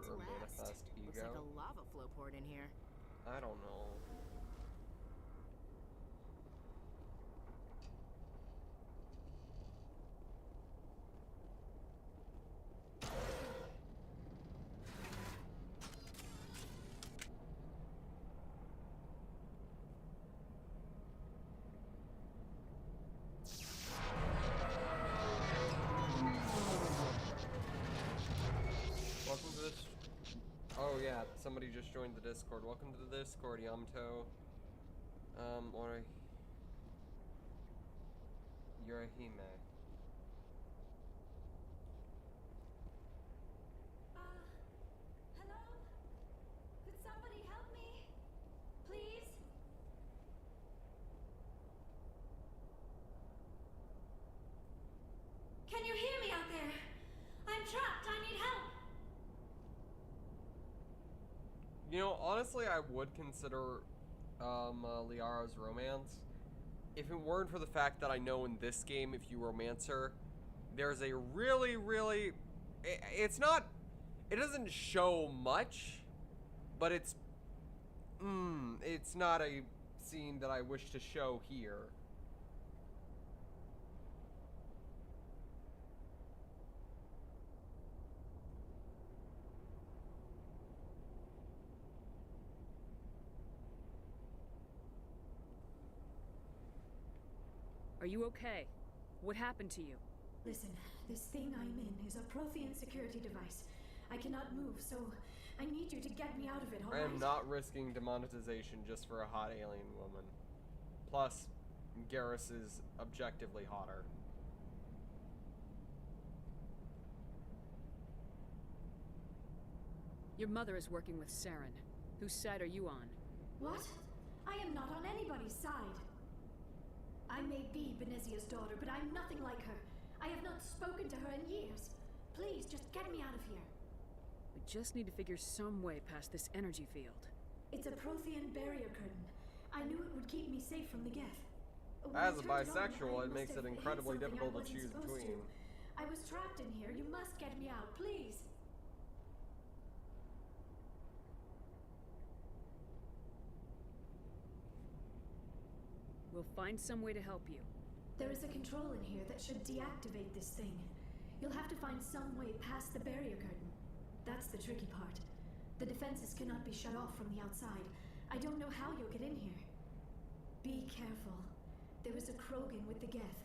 Speaker 10: What's
Speaker 1: or
Speaker 10: last?
Speaker 1: manifest
Speaker 10: Looks
Speaker 1: ego.
Speaker 10: like a lava flow poured in here.
Speaker 1: I don't know. Welcome to this. Oh yeah, somebody just joined the Discord. Welcome to the Discord, Yamato. Or Yurahime.
Speaker 11: Hello? Could somebody help me? Please? Can you hear me out there? I'm trapped. I need help.
Speaker 1: You know, honestly, I would consider Liara's romance if it weren't for the fact that I know in this game, if you romance her, there's a really, it's not, it doesn't show much, but it's not a scene that I wish to show here.
Speaker 3: Are you okay? What happened to you?
Speaker 11: Listen, this thing I'm in is a Prothean security device. I cannot move, so I need you to get me out of it,
Speaker 1: I
Speaker 11: alright?
Speaker 1: am not risking demonetization just for a hot alien woman. Plus, Garrus is objectively hotter.
Speaker 3: Your mother is working with Saren. Whose side are you on?
Speaker 11: What? I am not on anybody's side. I may be Benezia's daughter, but I'm nothing like her. I have not spoken to her in years. Please, just get me out of here.
Speaker 3: We just need to figure some way past this energy field.
Speaker 11: It's a Prothean barrier curtain. I knew it would keep me safe from the Geth. When
Speaker 1: As
Speaker 11: I
Speaker 1: a
Speaker 11: turned it on,
Speaker 1: bisexual,
Speaker 11: I
Speaker 1: it makes
Speaker 11: must
Speaker 1: it
Speaker 11: have hit
Speaker 1: incredibly
Speaker 11: something I
Speaker 1: difficult to
Speaker 11: wasn't
Speaker 1: choose
Speaker 11: supposed
Speaker 1: between.
Speaker 11: I was trapped in here. You must get me out, please.
Speaker 3: We'll find some way to help you.
Speaker 11: There is a control in here that should deactivate this thing. You'll have to find some way past the barrier curtain. That's the tricky part. The defenses cannot be shut off from the outside. I don't know how you'll get in here. Be careful. There is a Krogan with the Geth.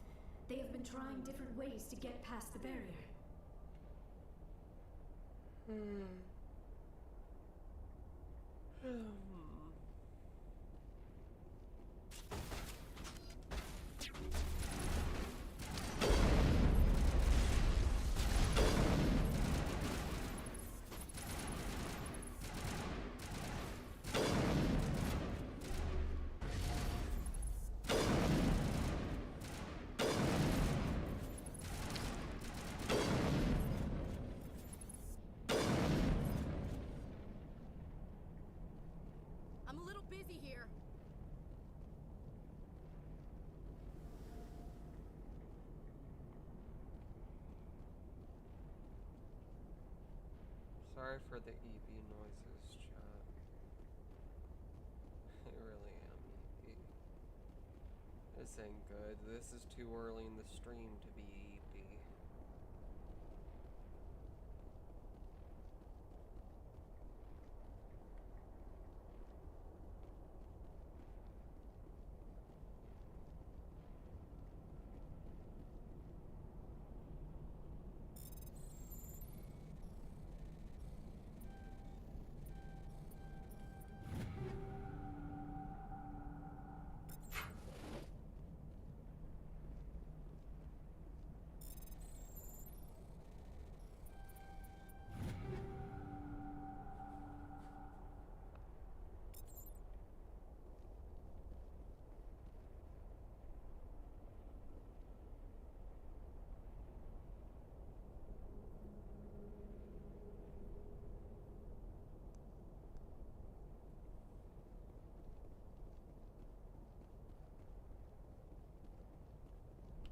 Speaker 11: They have been trying different ways to get past the barrier.
Speaker 10: I'm a little busy here.
Speaker 1: Sorry for the EV noises, chat. I really am EP. This ain't good. This is too early in the stream to be EP.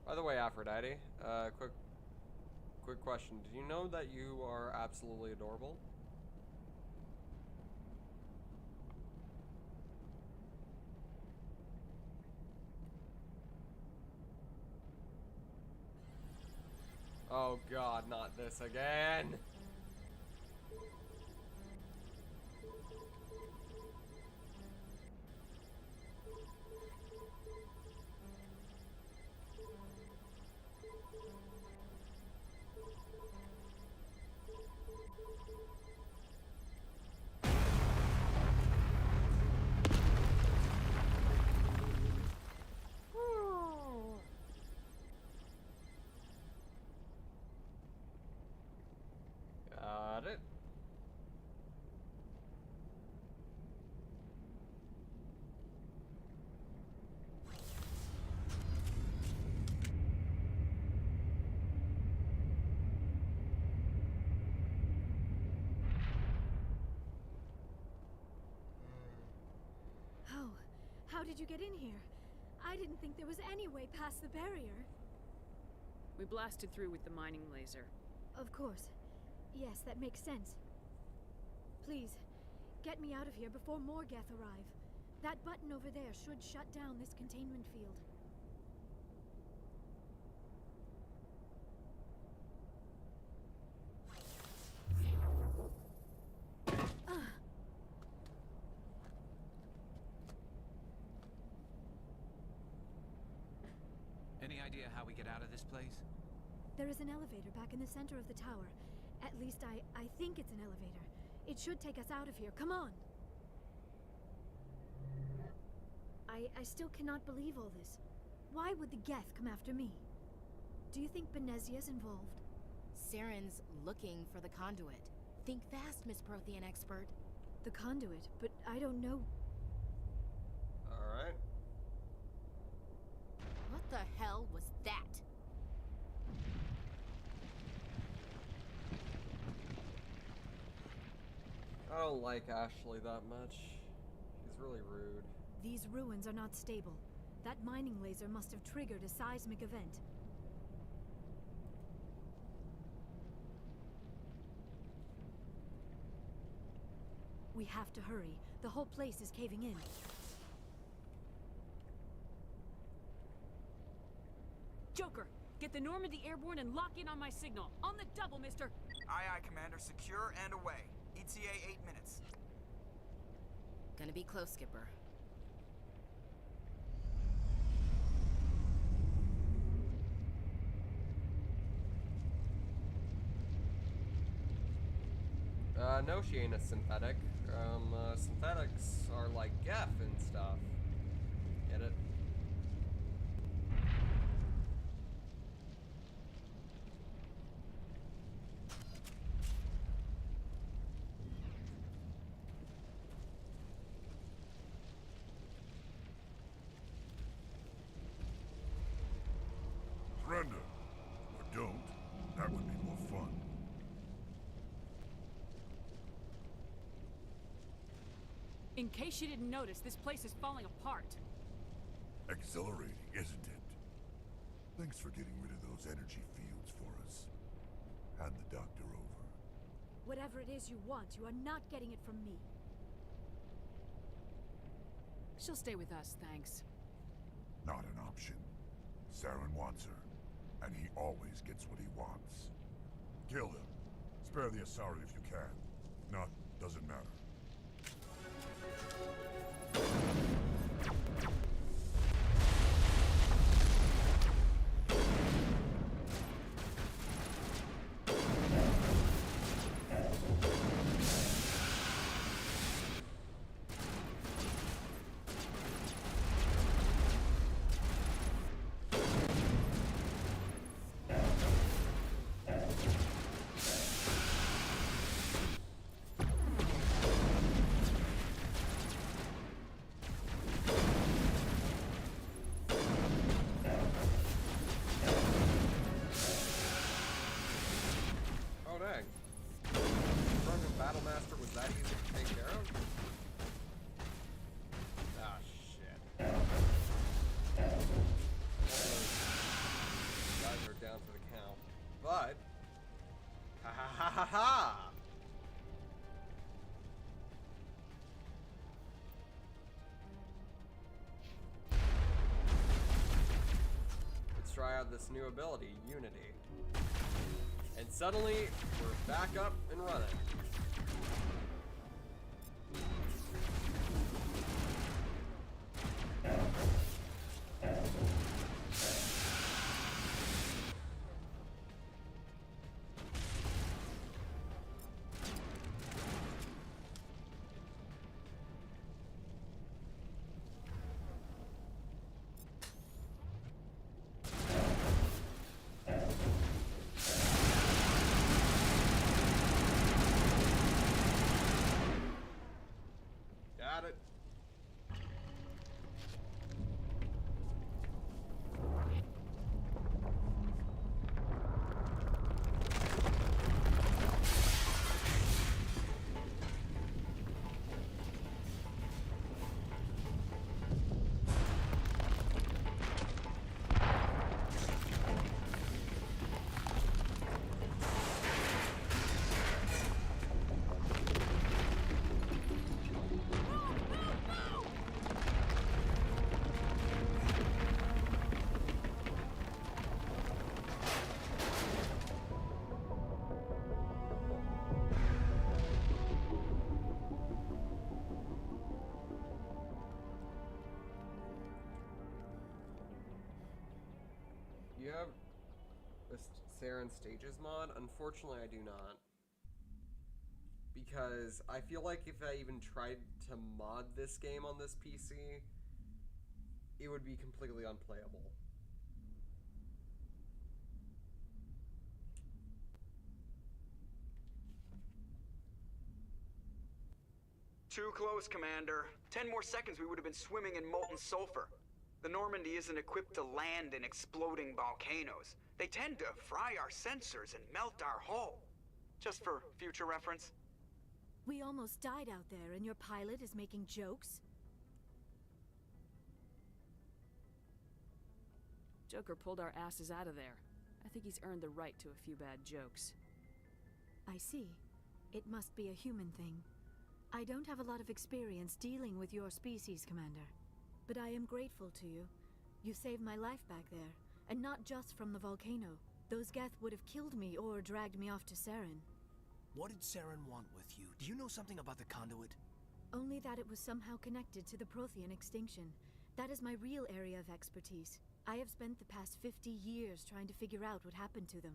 Speaker 1: By the way, Aphrodite, quick question. Did you know that you are absolutely adorable? Oh god, not this again. Got it.
Speaker 11: Oh, how did you get in here? I didn't think there was any way past the barrier.
Speaker 3: We blasted through with the mining laser.
Speaker 11: Of course. Yes, that makes sense. Please, get me out of here before more Geth arrive. That button over there should shut down this containment field.
Speaker 4: Any idea how we get out of this place?
Speaker 11: There is an elevator back in the center of the tower. At least I think it's an elevator. It should take us out of here. Come on! I still cannot believe all this. Why would the Geth come after me? Do you think Benezia's involved?
Speaker 10: Saren's looking for the conduit. Think fast, Miss Prothean expert.
Speaker 11: The conduit, but I don't know.
Speaker 1: Alright.
Speaker 10: What the hell was that?
Speaker 1: I don't like Ashley that much. She's really rude.
Speaker 11: These ruins are not stable. That mining laser must have triggered a seismic event. We have to hurry. The whole place is caving in.
Speaker 3: Joker, get the Normandy airborne and lock in on my signal. On the double, mister.
Speaker 7: Aye, aye, Commander. Secure and away. ETA 8 minutes.
Speaker 10: Gonna be close, Skipper.
Speaker 1: No, she ain't a synthetic. Synthetics are like Geth and stuff. Get it?
Speaker 9: Surrender. Or don't. That would be more fun.
Speaker 3: In case you didn't notice, this place is falling apart.
Speaker 9: Exhilarating, isn't it? Thanks for getting rid of those energy fields for us. Hand the doctor over.
Speaker 11: Whatever it is you want, you are not getting it from me.
Speaker 3: She'll stay with us, thanks.
Speaker 9: Not an option. Saren wants her, and he always gets what he wants. Kill him. Spare the Asari if you can. If not, doesn't matter.
Speaker 1: Battlemaster was that easy to take care of? Ah, shit. Guys are down for the count. But... Ha ha ha ha ha! Let's try out this new ability, Unity. And suddenly, we're back up and running. Got it. You have a Saren Stages mod? Unfortunately, I do not. Because I feel like if I even tried to mod this game on this PC, it would be completely unplayable.
Speaker 7: Too close, Commander. 10 more seconds we would have been swimming in molten sulfur. The Normandy isn't equipped to land in exploding volcanoes. They tend to fry our sensors and melt our hull. Just for future reference.
Speaker 10: We almost died out there, and your pilot is making jokes?
Speaker 3: Joker pulled our asses out of there. I think he's earned the right to a few bad jokes.
Speaker 10: I see. It must be a human thing. I don't have a lot of experience dealing with your species, Commander. But I am grateful to you. You saved my life back there, and not just from the volcano. Those Geth would have killed me or dragged me off to Saren.
Speaker 2: What did Saren want with you? Do you know something about the conduit?
Speaker 10: Only that it was somehow connected to the Prothean extinction. That is my real area of expertise. I have spent the past 50 years trying to figure out what happened to them.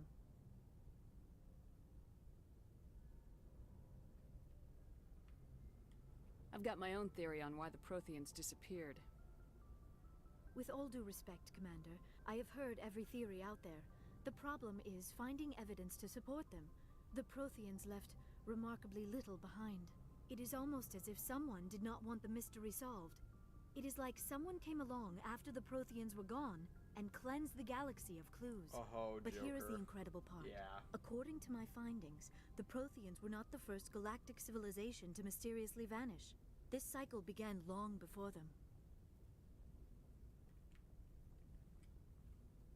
Speaker 3: I've got my own theory on why the Protheans disappeared.
Speaker 10: With all due respect, Commander, I have heard every theory out there. The problem is finding evidence to support them. The Protheans left remarkably little behind. It is almost as if someone did not want the mystery solved. It is like someone came along after the Protheans were gone and cleansed the galaxy of clues.
Speaker 1: Oh,
Speaker 10: but here is the
Speaker 1: Joker.
Speaker 10: incredible part.
Speaker 1: Yeah.
Speaker 10: According to my findings, the Protheans were not the first galactic civilization to mysteriously vanish. This cycle began long before them.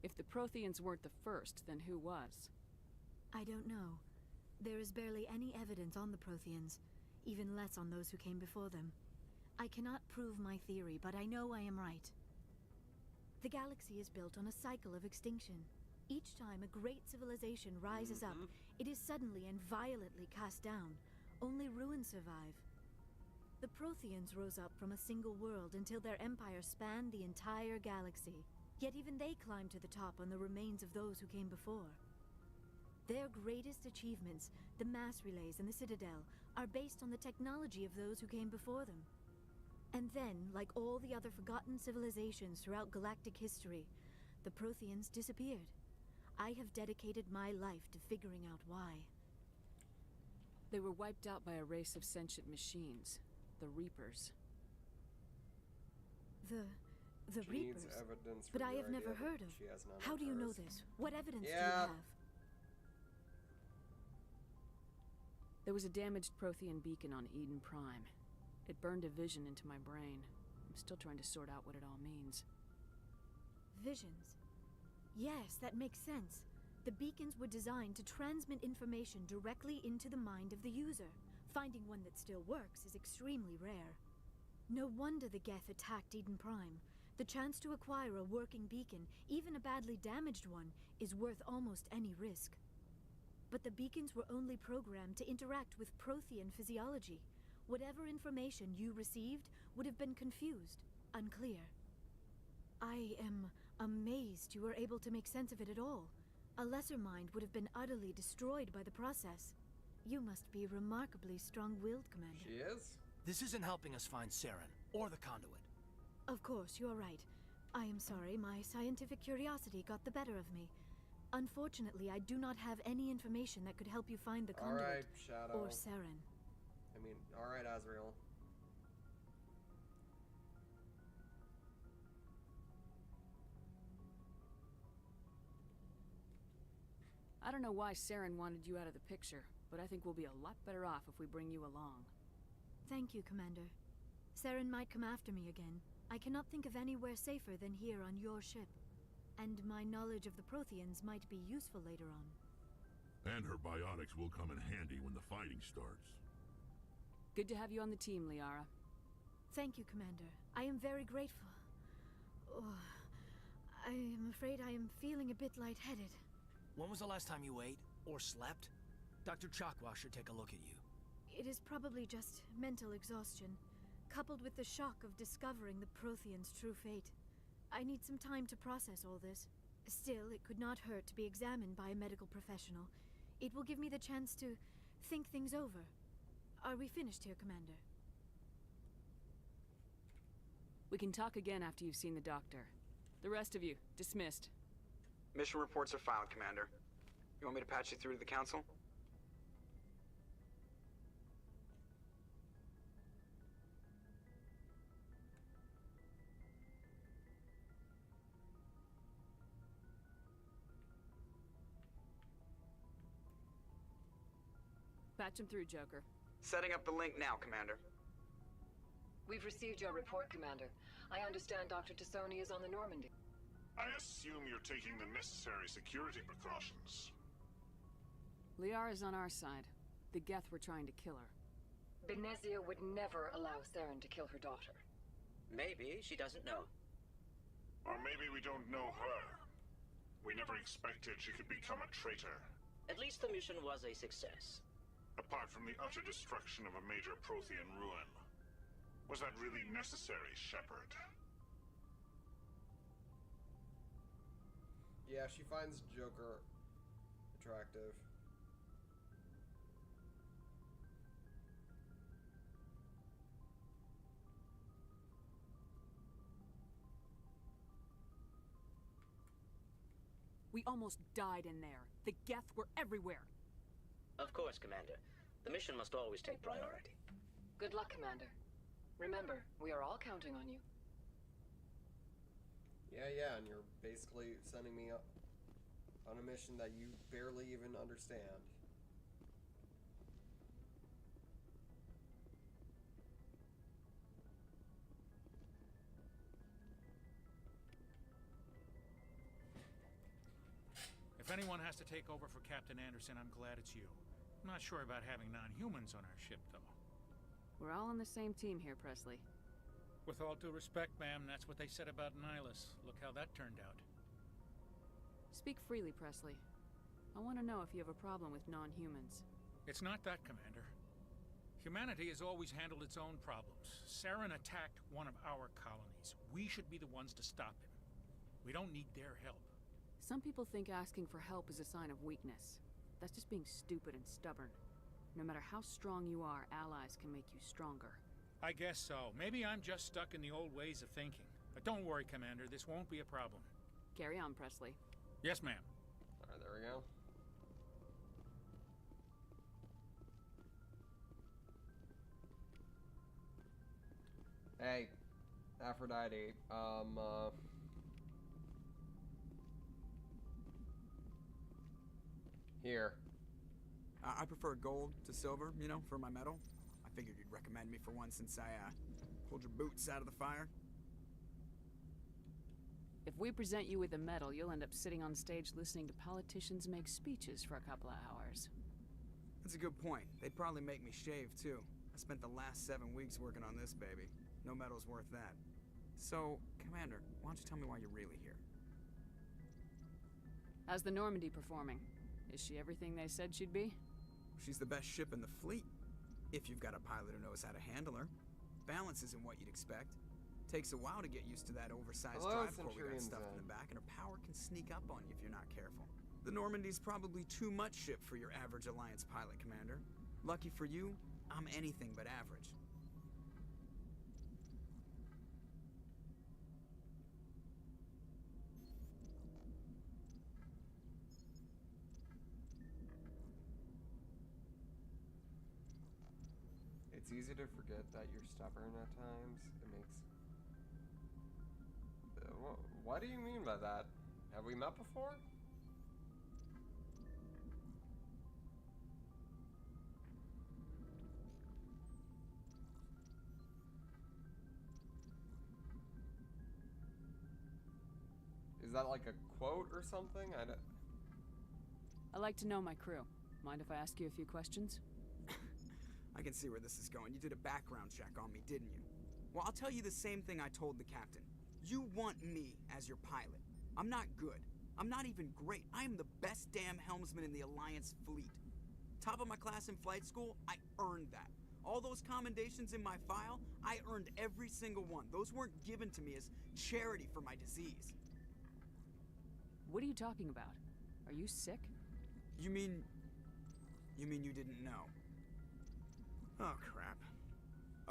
Speaker 3: If the Protheans weren't the first, then who was?
Speaker 10: I don't know. There is barely any evidence on the Protheans, even less on those who came before them. I cannot prove my theory, but I know I am right. The galaxy is built on a cycle of extinction. Each time a great civilization rises up, it is suddenly and violently cast down. Only ruins survive. The Protheans rose up from a single world until their empire spanned the entire galaxy. Yet even they climbed to the top on the remains of those who came before. Their greatest achievements, the mass relays and the Citadel, are based on the technology of those who came before them. And then, like all the other forgotten civilizations throughout galactic history, the Protheans disappeared. I have dedicated my life to figuring out why.
Speaker 3: They were wiped out by a race of sentient machines, the Reapers.
Speaker 10: The
Speaker 1: She
Speaker 10: Reapers?
Speaker 1: needs evidence for
Speaker 10: But I
Speaker 1: your
Speaker 10: have never
Speaker 1: idea,
Speaker 10: heard
Speaker 1: but
Speaker 10: of.
Speaker 1: she has none
Speaker 10: How
Speaker 1: of
Speaker 10: do you know
Speaker 1: hers.
Speaker 10: this? What evidence do you
Speaker 1: Yeah.
Speaker 10: have?
Speaker 3: There was a damaged Prothean beacon on Eden Prime. It burned a vision into my brain. I'm still trying to sort out what it all means.
Speaker 10: Visions. Yes, that makes sense. The beacons were designed to transmit information directly into the mind of the user. Finding one that still works is extremely rare. No wonder the Geth attacked Eden Prime. The chance to acquire a working beacon, even a badly damaged one, is worth almost any risk. But the beacons were only programmed to interact with Prothean physiology. Whatever information you received would have been confused, unclear. I am amazed you were able to make sense of it at all. A lesser mind would have been utterly destroyed by the process. You must be remarkably strong-willed, Commander.
Speaker 1: She is?
Speaker 2: This isn't helping us find Saren, or the conduit.
Speaker 10: Of course, you're right. I am sorry, my scientific curiosity got the better of me. Unfortunately, I do not have any information that could help you find the conduit.
Speaker 1: Alright, Shadow.
Speaker 10: Or Saren.
Speaker 1: I mean, alright, Azrael.
Speaker 3: I don't know why Saren wanted you out of the picture, but I think we'll be a lot better off if we bring you along.
Speaker 10: Thank you, Commander. Saren might come after me again. I cannot think of anywhere safer than here on your ship. And my knowledge of the Protheans might be useful later on.
Speaker 9: And her biotics will come in handy when the fighting starts.
Speaker 3: Good to have you on the team, Liara.
Speaker 10: Thank you, Commander. I am very grateful. Oh, I am afraid I am feeling a bit lightheaded.
Speaker 2: When was the last time you ate, or slept? Dr. Chakwa should take a look at you.
Speaker 10: It is probably just mental exhaustion, coupled with the shock of discovering the Protheans' true fate. I need some time to process all this. Still, it could not hurt to be examined by a medical professional. It will give me the chance to think things over. Are we finished here, Commander?
Speaker 3: We can talk again after you've seen the doctor. The rest of you, dismissed.
Speaker 7: Mission reports are filed, Commander. You want me to patch you through to the Council?
Speaker 3: Patch him through, Joker.
Speaker 7: Setting up the link now, Commander.
Speaker 12: We've received your report, Commander. I understand Dr. Tassoni is on the Normandy.
Speaker 9: I assume you're taking the necessary security precautions.
Speaker 3: Liara's on our side. The Geth were trying to kill her.
Speaker 12: Benezia would never allow Saren to kill her daughter.
Speaker 13: Maybe she doesn't know.
Speaker 9: Or maybe we don't know her. We never expected she could become a traitor.
Speaker 13: At least the mission was a success.
Speaker 9: Apart from the utter destruction of a major Prothean ruin. Was that really necessary, Shepard?
Speaker 1: Yeah, she finds Joker attractive.
Speaker 3: We almost died in there. The Geth were everywhere.
Speaker 13: Of course, Commander. The mission must always take priority.
Speaker 12: Good luck, Commander. Remember, we are all counting on you.
Speaker 1: Yeah, and you're basically sending me up on a mission that you barely even understand.
Speaker 14: If anyone has to take over for Captain Anderson, I'm glad it's you. I'm not sure about having non-humans on our ship, though.
Speaker 3: We're all on the same team here, Presley.
Speaker 14: With all due respect, ma'am, that's what they said about Nihilus. Look how that turned out.
Speaker 3: Speak freely, Presley. I want to know if you have a problem with non-humans.
Speaker 14: It's not that, Commander. Humanity has always handled its own problems. Saren attacked one of our colonies. We should be the ones to stop him. We don't need their help.
Speaker 3: Some people think asking for help is a sign of weakness. That's just being stupid and stubborn. No matter how strong you are, allies can make you stronger.
Speaker 14: I guess so. Maybe I'm just stuck in the old ways of thinking. But don't worry, Commander. This won't be a problem.
Speaker 3: Carry on, Presley.
Speaker 14: Yes, ma'am.
Speaker 1: Alright, there we go. Hey, Aphrodite, here.
Speaker 15: I prefer gold to silver, you know, for my medal. I figured you'd recommend me for one since I, pulled your boots out of the fire.
Speaker 3: If we present you with a medal, you'll end up sitting on stage listening to politicians make speeches for a couple of hours.
Speaker 15: That's a good point. They'd probably make me shave, too. I spent the last 7 weeks working on this baby. No medal's worth that. So, Commander, why don't you tell me why you're really here?
Speaker 3: How's the Normandy performing? Is she everything they said she'd be?
Speaker 15: She's the best ship in the fleet, if you've got a pilot who knows how to handle her. Balance isn't what you'd expect. Takes a while to get used to that oversized drive core we got stuffed in the back, and her power can sneak up on you if you're not careful. The Normandy's probably too much ship for your average Alliance pilot, Commander. Lucky for you, I'm anything but average.
Speaker 1: It's easy to forget that you're stubborn at times. It makes... What do you mean by that? Have we met before? Is that like a quote or something?
Speaker 3: I like to know my crew. Mind if I ask you a few questions?
Speaker 15: I can see where this is going. You did a background check on me, didn't you? Well, I'll tell you the same thing I told the captain. You want me as your pilot. I'm not good. I'm not even great. I am the best damn helmsman in the Alliance fleet. Top of my class in flight school, I earned that. All those commendations in my file, I earned every single one. Those weren't given to me as charity for my disease.
Speaker 3: What are you talking about? Are you sick?
Speaker 15: You mean you didn't know? Oh, crap.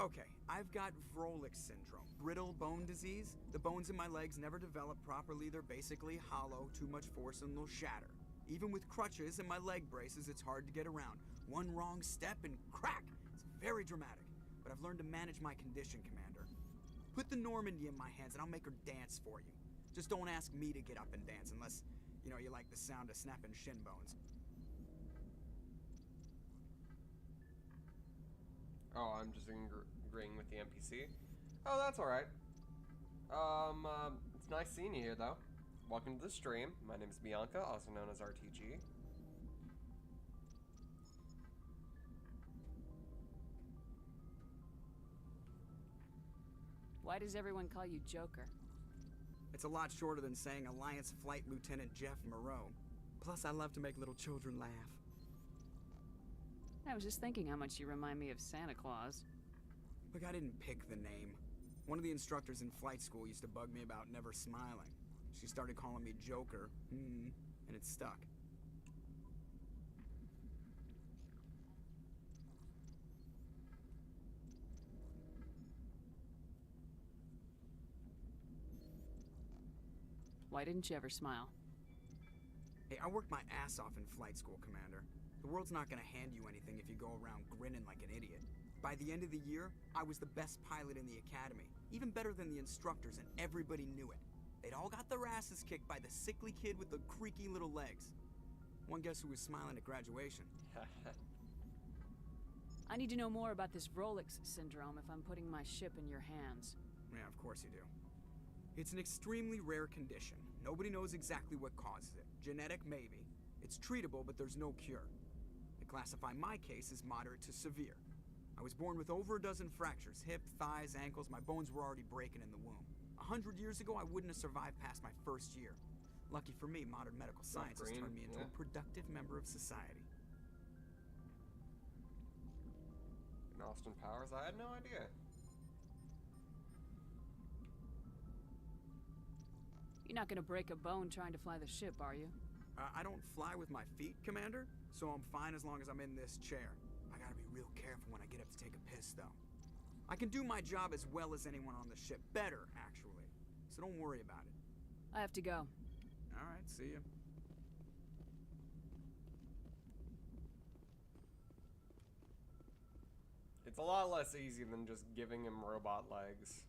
Speaker 15: Okay, I've got Vrolik syndrome, brittle bone disease. The bones in my legs never develop properly. They're basically hollow, too much force and they'll shatter. Even with crutches and my leg braces, it's hard to get around. One wrong step and crack! It's very dramatic, but I've learned to manage my condition, Commander. Put the Normandy in my hands and I'll make her dance for you. Just don't ask me to get up and dance unless, you know, you like the sound of snapping shin bones.
Speaker 1: Oh, I'm just agreeing with the NPC. Oh, that's alright. It's nice seeing you here, though. Welcome to the stream. My name is Bianca, also known as RTG.
Speaker 3: Why does everyone call you Joker?
Speaker 15: It's a lot shorter than saying Alliance Flight Lieutenant Jeff Moreau. Plus, I love to make little children laugh.
Speaker 3: I was just thinking how much you remind me of Santa Claus.
Speaker 15: Look, I didn't pick the name. One of the instructors in flight school used to bug me about never smiling. She started calling me Joker, and it stuck.
Speaker 3: Why didn't you ever smile?
Speaker 15: Hey, I worked my ass off in flight school, Commander. The world's not gonna hand you anything if you go around grinning like an idiot. By the end of the year, I was the best pilot in the academy, even better than the instructors, and everybody knew it. They'd all got their asses kicked by the sickly kid with the creaky little legs. One guess who was smiling at graduation?
Speaker 3: I need to know more about this Vrolik syndrome if I'm putting my ship in your hands.
Speaker 15: Yeah, of course you do. It's an extremely rare condition. Nobody knows exactly what causes it. Genetic, maybe. It's treatable, but there's no cure. They classify my case as moderate to severe. I was born with over a dozen fractures, hip, thighs, ankles. My bones were already breaking in the womb. 100 years ago, I wouldn't have survived past my first year. Lucky for me, modern medical science has turned me into a productive member of society.
Speaker 1: And Austin Powers? I had no idea.
Speaker 3: You're not gonna break a bone trying to fly the ship, are you?
Speaker 15: I don't fly with my feet, Commander, so I'm fine as long as I'm in this chair. I gotta be real careful when I get up to take a piss, though. I can do my job as well as anyone on the ship. Better, actually. So don't worry about it.
Speaker 3: I have to go.
Speaker 15: Alright, see ya.
Speaker 1: It's a lot less easy than just giving him robot legs.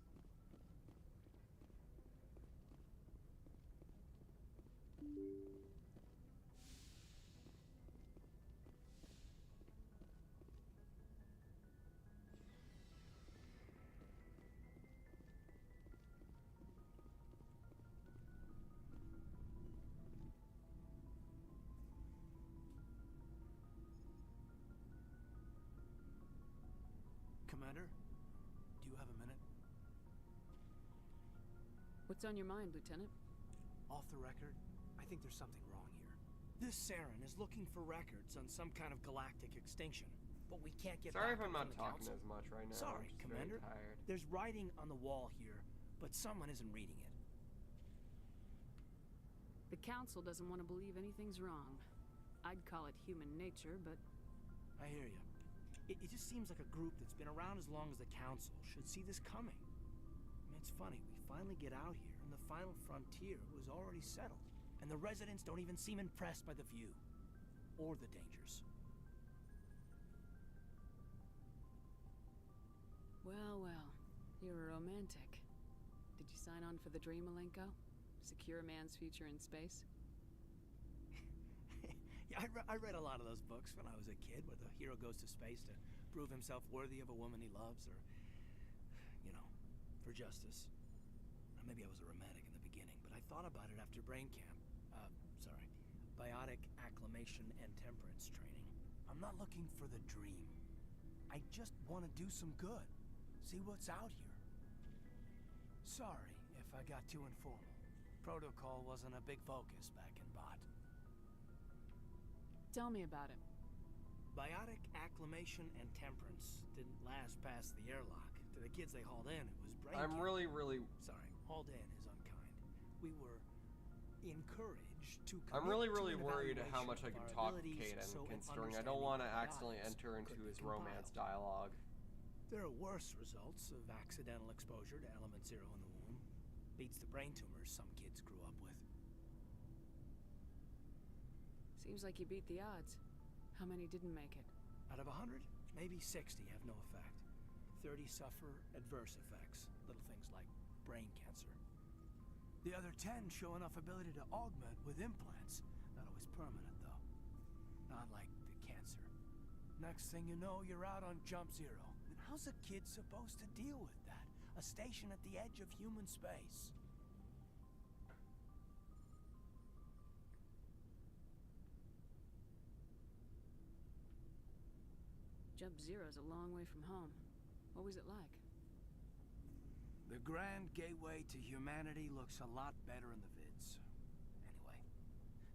Speaker 2: Commander, do you have a minute?
Speaker 3: What's on your mind, Lieutenant?
Speaker 2: Off the record, I think there's something wrong here. This Saren is looking for records on some kind of galactic extinction, but we can't get
Speaker 1: Sorry if
Speaker 2: backup
Speaker 1: I'm
Speaker 2: from
Speaker 1: not
Speaker 2: the
Speaker 1: talking
Speaker 2: council.
Speaker 1: as much right now.
Speaker 2: Sorry,
Speaker 1: I'm just
Speaker 2: Commander.
Speaker 1: very tired.
Speaker 2: There's writing on the wall here, but someone isn't reading it.
Speaker 3: The council doesn't want to believe anything's wrong. I'd call it human nature, but...
Speaker 2: I hear you. It just seems like a group that's been around as long as the council should see this coming. I mean, it's funny, we finally get out here, and the final frontier was already settled. And the residents don't even seem impressed by the view. Or the dangers.
Speaker 3: Well, well. You're a romantic. Did you sign on for the dream, Malenko? Secure a man's future in space?
Speaker 2: Yeah, I read a lot of those books when I was a kid, where the hero goes to space to prove himself worthy of a woman he loves, or, you know, for justice. Or maybe I was a romantic in the beginning, but I thought about it after brain camp. Biotic acclimation and temperance training. I'm not looking for the dream. I just want to do some good. See what's out here. Sorry if I got too informal. Protocol wasn't a big focus back in Bot.
Speaker 3: Tell me about it.
Speaker 2: Biotic acclimation and temperance didn't last past the airlock. To the kids they hauled in, it was brain
Speaker 1: I'm
Speaker 2: camp.
Speaker 1: really
Speaker 2: Sorry, hauled in is unkind. We were encouraged to
Speaker 1: I'm
Speaker 2: commit
Speaker 1: really
Speaker 2: to an
Speaker 1: worried at how much I
Speaker 2: evaluation
Speaker 1: can
Speaker 2: of
Speaker 1: talk
Speaker 2: our
Speaker 1: to
Speaker 2: abilities,
Speaker 1: Kaden,
Speaker 2: so an
Speaker 1: considering I
Speaker 2: understanding
Speaker 1: don't want to
Speaker 2: of our
Speaker 1: accidentally
Speaker 2: lives
Speaker 1: enter into
Speaker 2: could be
Speaker 1: his romance
Speaker 2: compiled.
Speaker 1: dialogue.
Speaker 2: There are worse results of accidental exposure to element 0 in the womb. Beats the brain tumors some kids grew up with.
Speaker 3: Seems like you beat the odds. How many didn't make it?
Speaker 2: Out of 100, maybe 60 have no effect. 30 suffer adverse effects, little things like brain cancer. The other 10 show enough ability to augment with implants. Not always permanent, though. Not like the cancer. Next thing you know, you're out on jump 0. And how's a kid supposed to deal with that? A station at the edge of human space.
Speaker 3: Jump Zero's a long way from home. What was it like?
Speaker 2: The grand gateway to humanity looks a lot better in the vids. Anyway,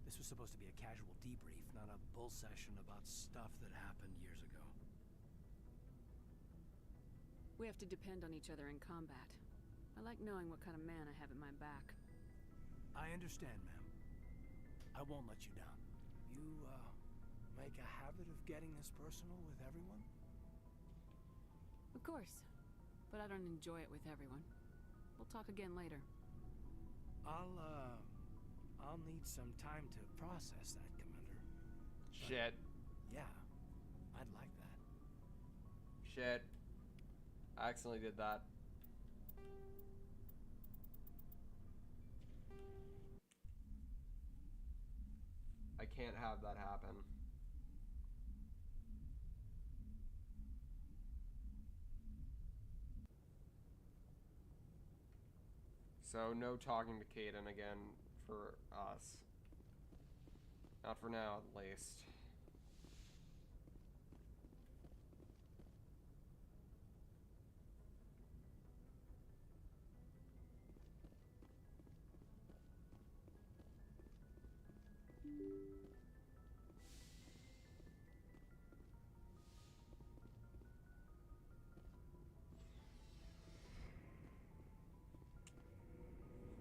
Speaker 2: this was supposed to be a casual debrief, not a bull session about stuff that happened years ago.
Speaker 3: We have to depend on each other in combat. I like knowing what kind of man I have at my back.
Speaker 2: I understand, ma'am. I won't let you down. You, make a habit of getting this personal with everyone?
Speaker 3: Of course. But I don't enjoy it with everyone. We'll talk again later.
Speaker 2: I'll need some time to process that, Commander.
Speaker 1: Shit.
Speaker 2: Yeah, I'd like that.
Speaker 1: Shit. I accidentally did that. I can't have that happen. So, no talking to Kaden again for us. Not for now, at least.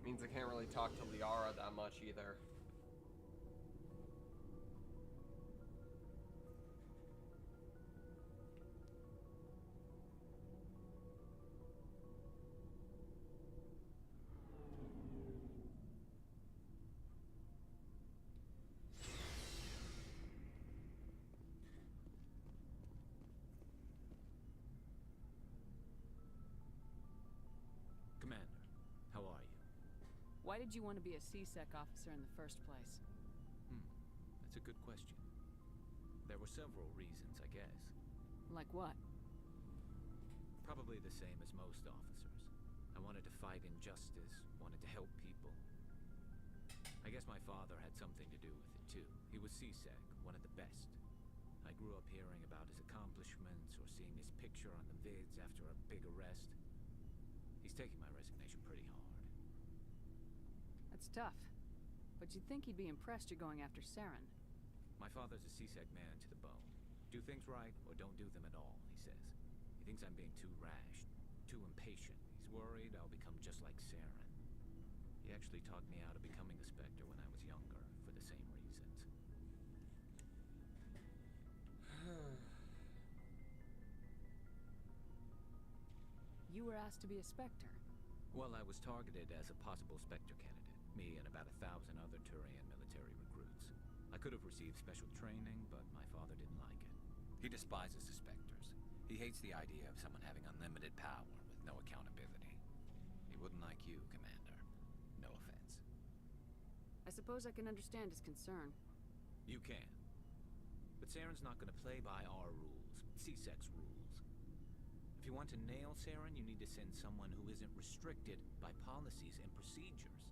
Speaker 1: Means I can't really talk to Liara that much either.
Speaker 5: Commander, how are you?
Speaker 3: Why did you want to be a C-Sec officer in the first place?
Speaker 5: That's a good question. There were several reasons, I guess.
Speaker 3: Like what?
Speaker 5: Probably the same as most officers. I wanted to fight injustice, wanted to help people. I guess my father had something to do with it, too. He was C-Sec, one of the best. I grew up hearing about his accomplishments or seeing his picture on the vids after a big arrest. He's taking my resignation pretty hard.
Speaker 3: That's tough. but you'd think he'd be impressed you're going after Saren.
Speaker 5: My father's a CSEC man to the bone. Do things right, or don't do them at all, he says. He thinks I'm being too rash, too impatient. He's worried I'll become just like Saren. He actually talked me out of becoming a Spectre when I was younger, for the same reasons.
Speaker 3: You were asked to be a Spectre.
Speaker 5: Well, I was targeted as a possible Spectre candidate. Me and about 1,000 other Turian military recruits. I could have received special training, but my father didn't like it. He despises the Spectres. He hates the idea of someone having unlimited power with no accountability. He wouldn't like you, Commander. No offense.
Speaker 3: I suppose I can understand his concern.
Speaker 5: You can. But Saren's not going to play by our rules, CSEC's rules. If you want to nail Saren, you need to send someone who isn't restricted by policies and procedures.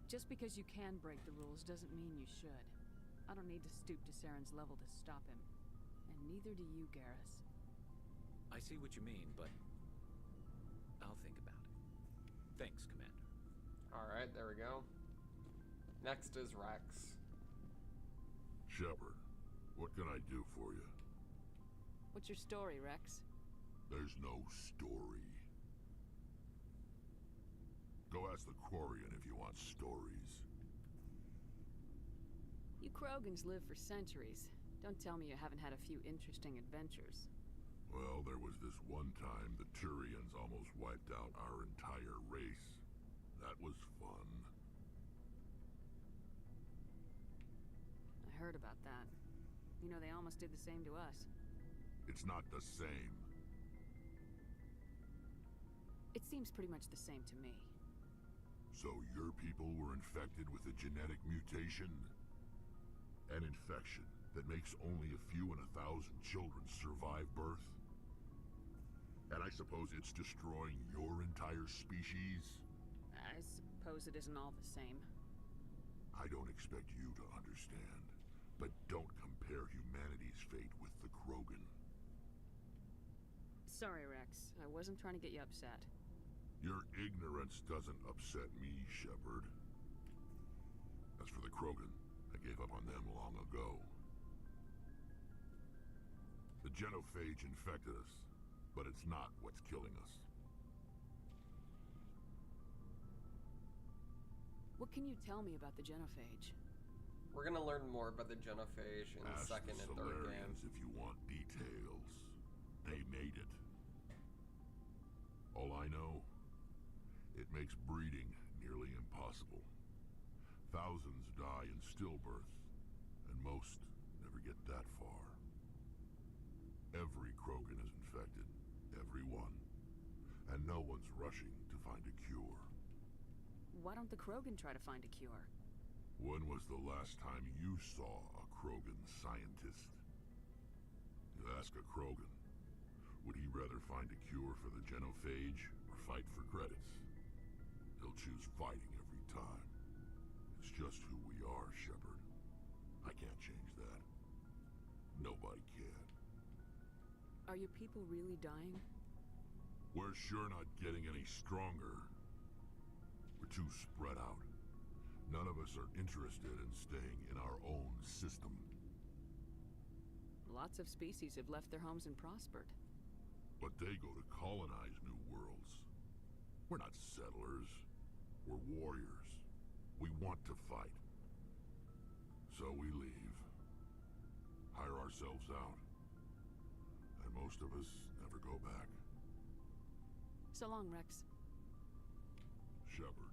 Speaker 3: Just because you can break the rules doesn't mean you should. I don't need to stoop to Saren's level to stop him. And neither do you, Garrus.
Speaker 5: I see what you mean, but I'll think about it. Thanks, Commander.
Speaker 1: Alright, there we go. Next is Rex.
Speaker 9: Shepard, what can I do for you?
Speaker 3: What's your story, Rex?
Speaker 9: There's no story. Go ask the Quarian if you want stories.
Speaker 3: You Krogans live for centuries. Don't tell me you haven't had a few interesting adventures.
Speaker 9: Well, there was this one time the Turians almost wiped out our entire race. That was fun.
Speaker 3: I heard about that. You know, they almost did the same to us.
Speaker 9: It's not the same.
Speaker 3: It seems pretty much the same to me.
Speaker 9: So your people were infected with a genetic mutation? An infection that makes only a few in 1,000 children survive birth? And I suppose it's destroying your entire species?
Speaker 3: I suppose it isn't all the same.
Speaker 9: I don't expect you to understand, but don't compare humanity's fate with the Krogan.
Speaker 3: Sorry, Rex. I wasn't trying to get you upset.
Speaker 9: Your ignorance doesn't upset me, Shepard. As for the Krogan, I gave up on them long ago. The genophage infected us, but it's not what's killing us.
Speaker 3: What can you tell me about the genophage?
Speaker 1: We're gonna learn more about the genophage in the
Speaker 9: Ask
Speaker 1: second
Speaker 9: the
Speaker 1: and third game.
Speaker 9: Solarians if you want details. They made it. All I know, it makes breeding nearly impossible. Thousands die in stillbirth, and most never get that far. Every Krogan is infected, every one, and no one's rushing to find a cure.
Speaker 3: Why don't the Krogan try to find a cure?
Speaker 9: When was the last time you saw a Krogan scientist? You ask a Krogan, would he rather find a cure for the genophage or fight for credits? He'll choose fighting every time. It's just who we are, Shepard. I can't change that. Nobody can.
Speaker 3: Are your people really dying?
Speaker 9: We're sure not getting any stronger. We're too spread out. None of us are interested in staying in our own system.
Speaker 3: Lots of species have left their homes and prospered.
Speaker 9: But they go to colonize new worlds. We're not settlers. We're warriors. We want to fight. So we leave. Hire ourselves out. And most of us never go back.
Speaker 3: So long, Rex.
Speaker 9: Shepard.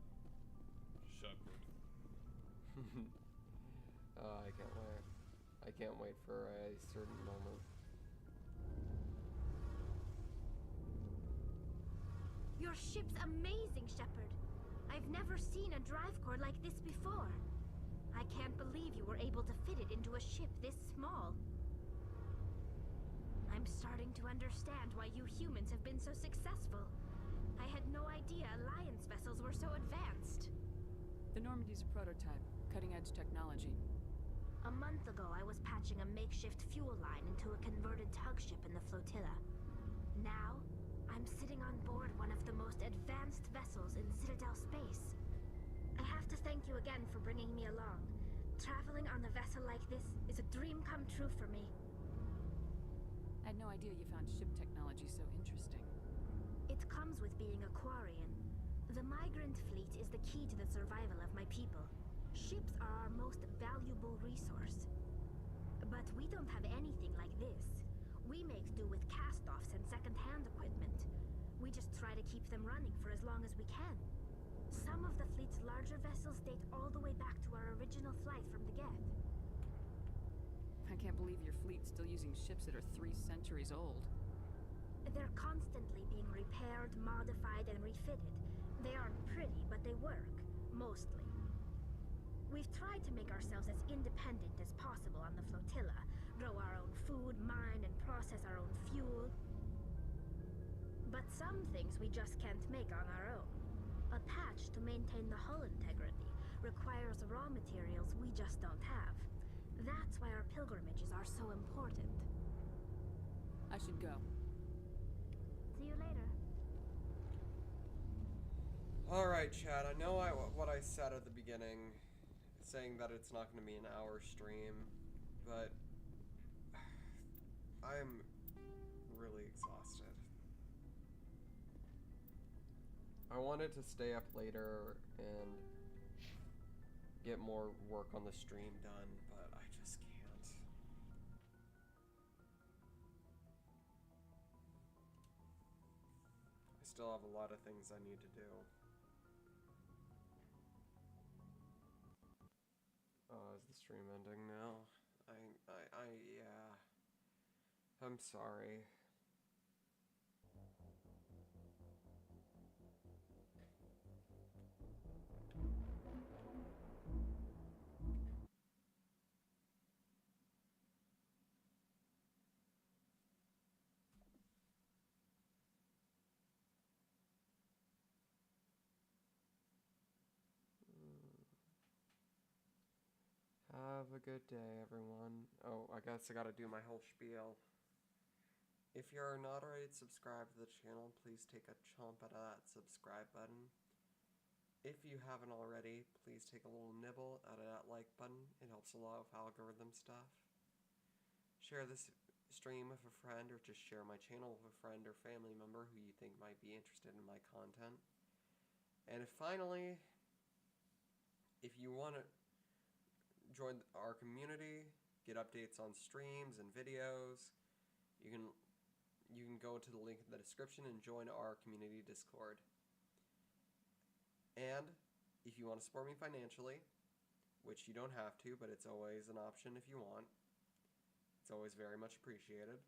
Speaker 1: Shepard. Oh, I can't wait. I can't wait for a certain moment.
Speaker 16: Your ship's amazing, Shepard. I've never seen a drive core like this before. I can't believe you were able to fit it into a ship this small. I'm starting to understand why you humans have been so successful. I had no idea Alliance vessels were so advanced.
Speaker 3: The Normandy's a prototype, cutting-edge technology.
Speaker 16: A month ago, I was patching a makeshift fuel line into a converted tug ship in the flotilla. Now, I'm sitting on board one of the most advanced vessels in Citadel space. I have to thank you again for bringing me along. Traveling on a vessel like this is a dream come true for me.
Speaker 3: I had no idea you found ship technology so interesting.
Speaker 16: It comes with being a Quarian. The migrant fleet is the key to the survival of my people. Ships are our most valuable resource. But we don't have anything like this. We make do with cast-offs and second-hand equipment. We just try to keep them running for as long as we can. Some of the fleet's larger vessels date all the way back to our original flight from the Geth.
Speaker 3: I can't believe your fleet's still using ships that are 3 centuries old.
Speaker 16: They're constantly being repaired, modified, and refitted. They aren't pretty, but they work. Mostly. We've tried to make ourselves as independent as possible on the flotilla. Grow our own food, mine, and process our own fuel. But some things we just can't make on our own. A patch to maintain the hull integrity requires raw materials we just don't have. That's why our pilgrimages are so important.
Speaker 3: I should go.
Speaker 16: See you later.
Speaker 1: Alright, Chad, I know what I said at the beginning, saying that it's not going to be an hour stream, but I'm really exhausted. I wanted to stay up later and get more work on the stream done, but I just can't. I still have a lot of things I need to do. Oh, is the stream ending now? Yeah. I'm sorry. Have a good day, everyone. Oh, I guess I gotta do my whole spiel. If you're not already subscribed to the channel, please take a chomp out of that subscribe button. If you haven't already, please take a little nibble out of that like button. It helps a lot with algorithm stuff. Share this stream with a friend, or just share my channel with a friend or family member who you think might be interested in my content. And finally, if you want to join our community, get updates on streams and videos, you can go to the link in the description and join our community Discord. And if you want to support me financially, which you don't have to, but it's always an option if you want, it's always very much appreciated,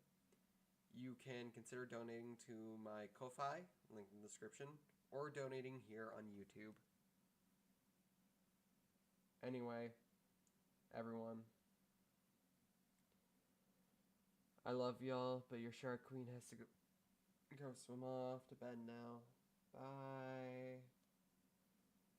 Speaker 1: you can consider donating to my Ko-Fi, link in the description, or donating here on YouTube. Anyway, everyone, I love y'all, but your Shark Queen has to go swim off to bed now. Bye.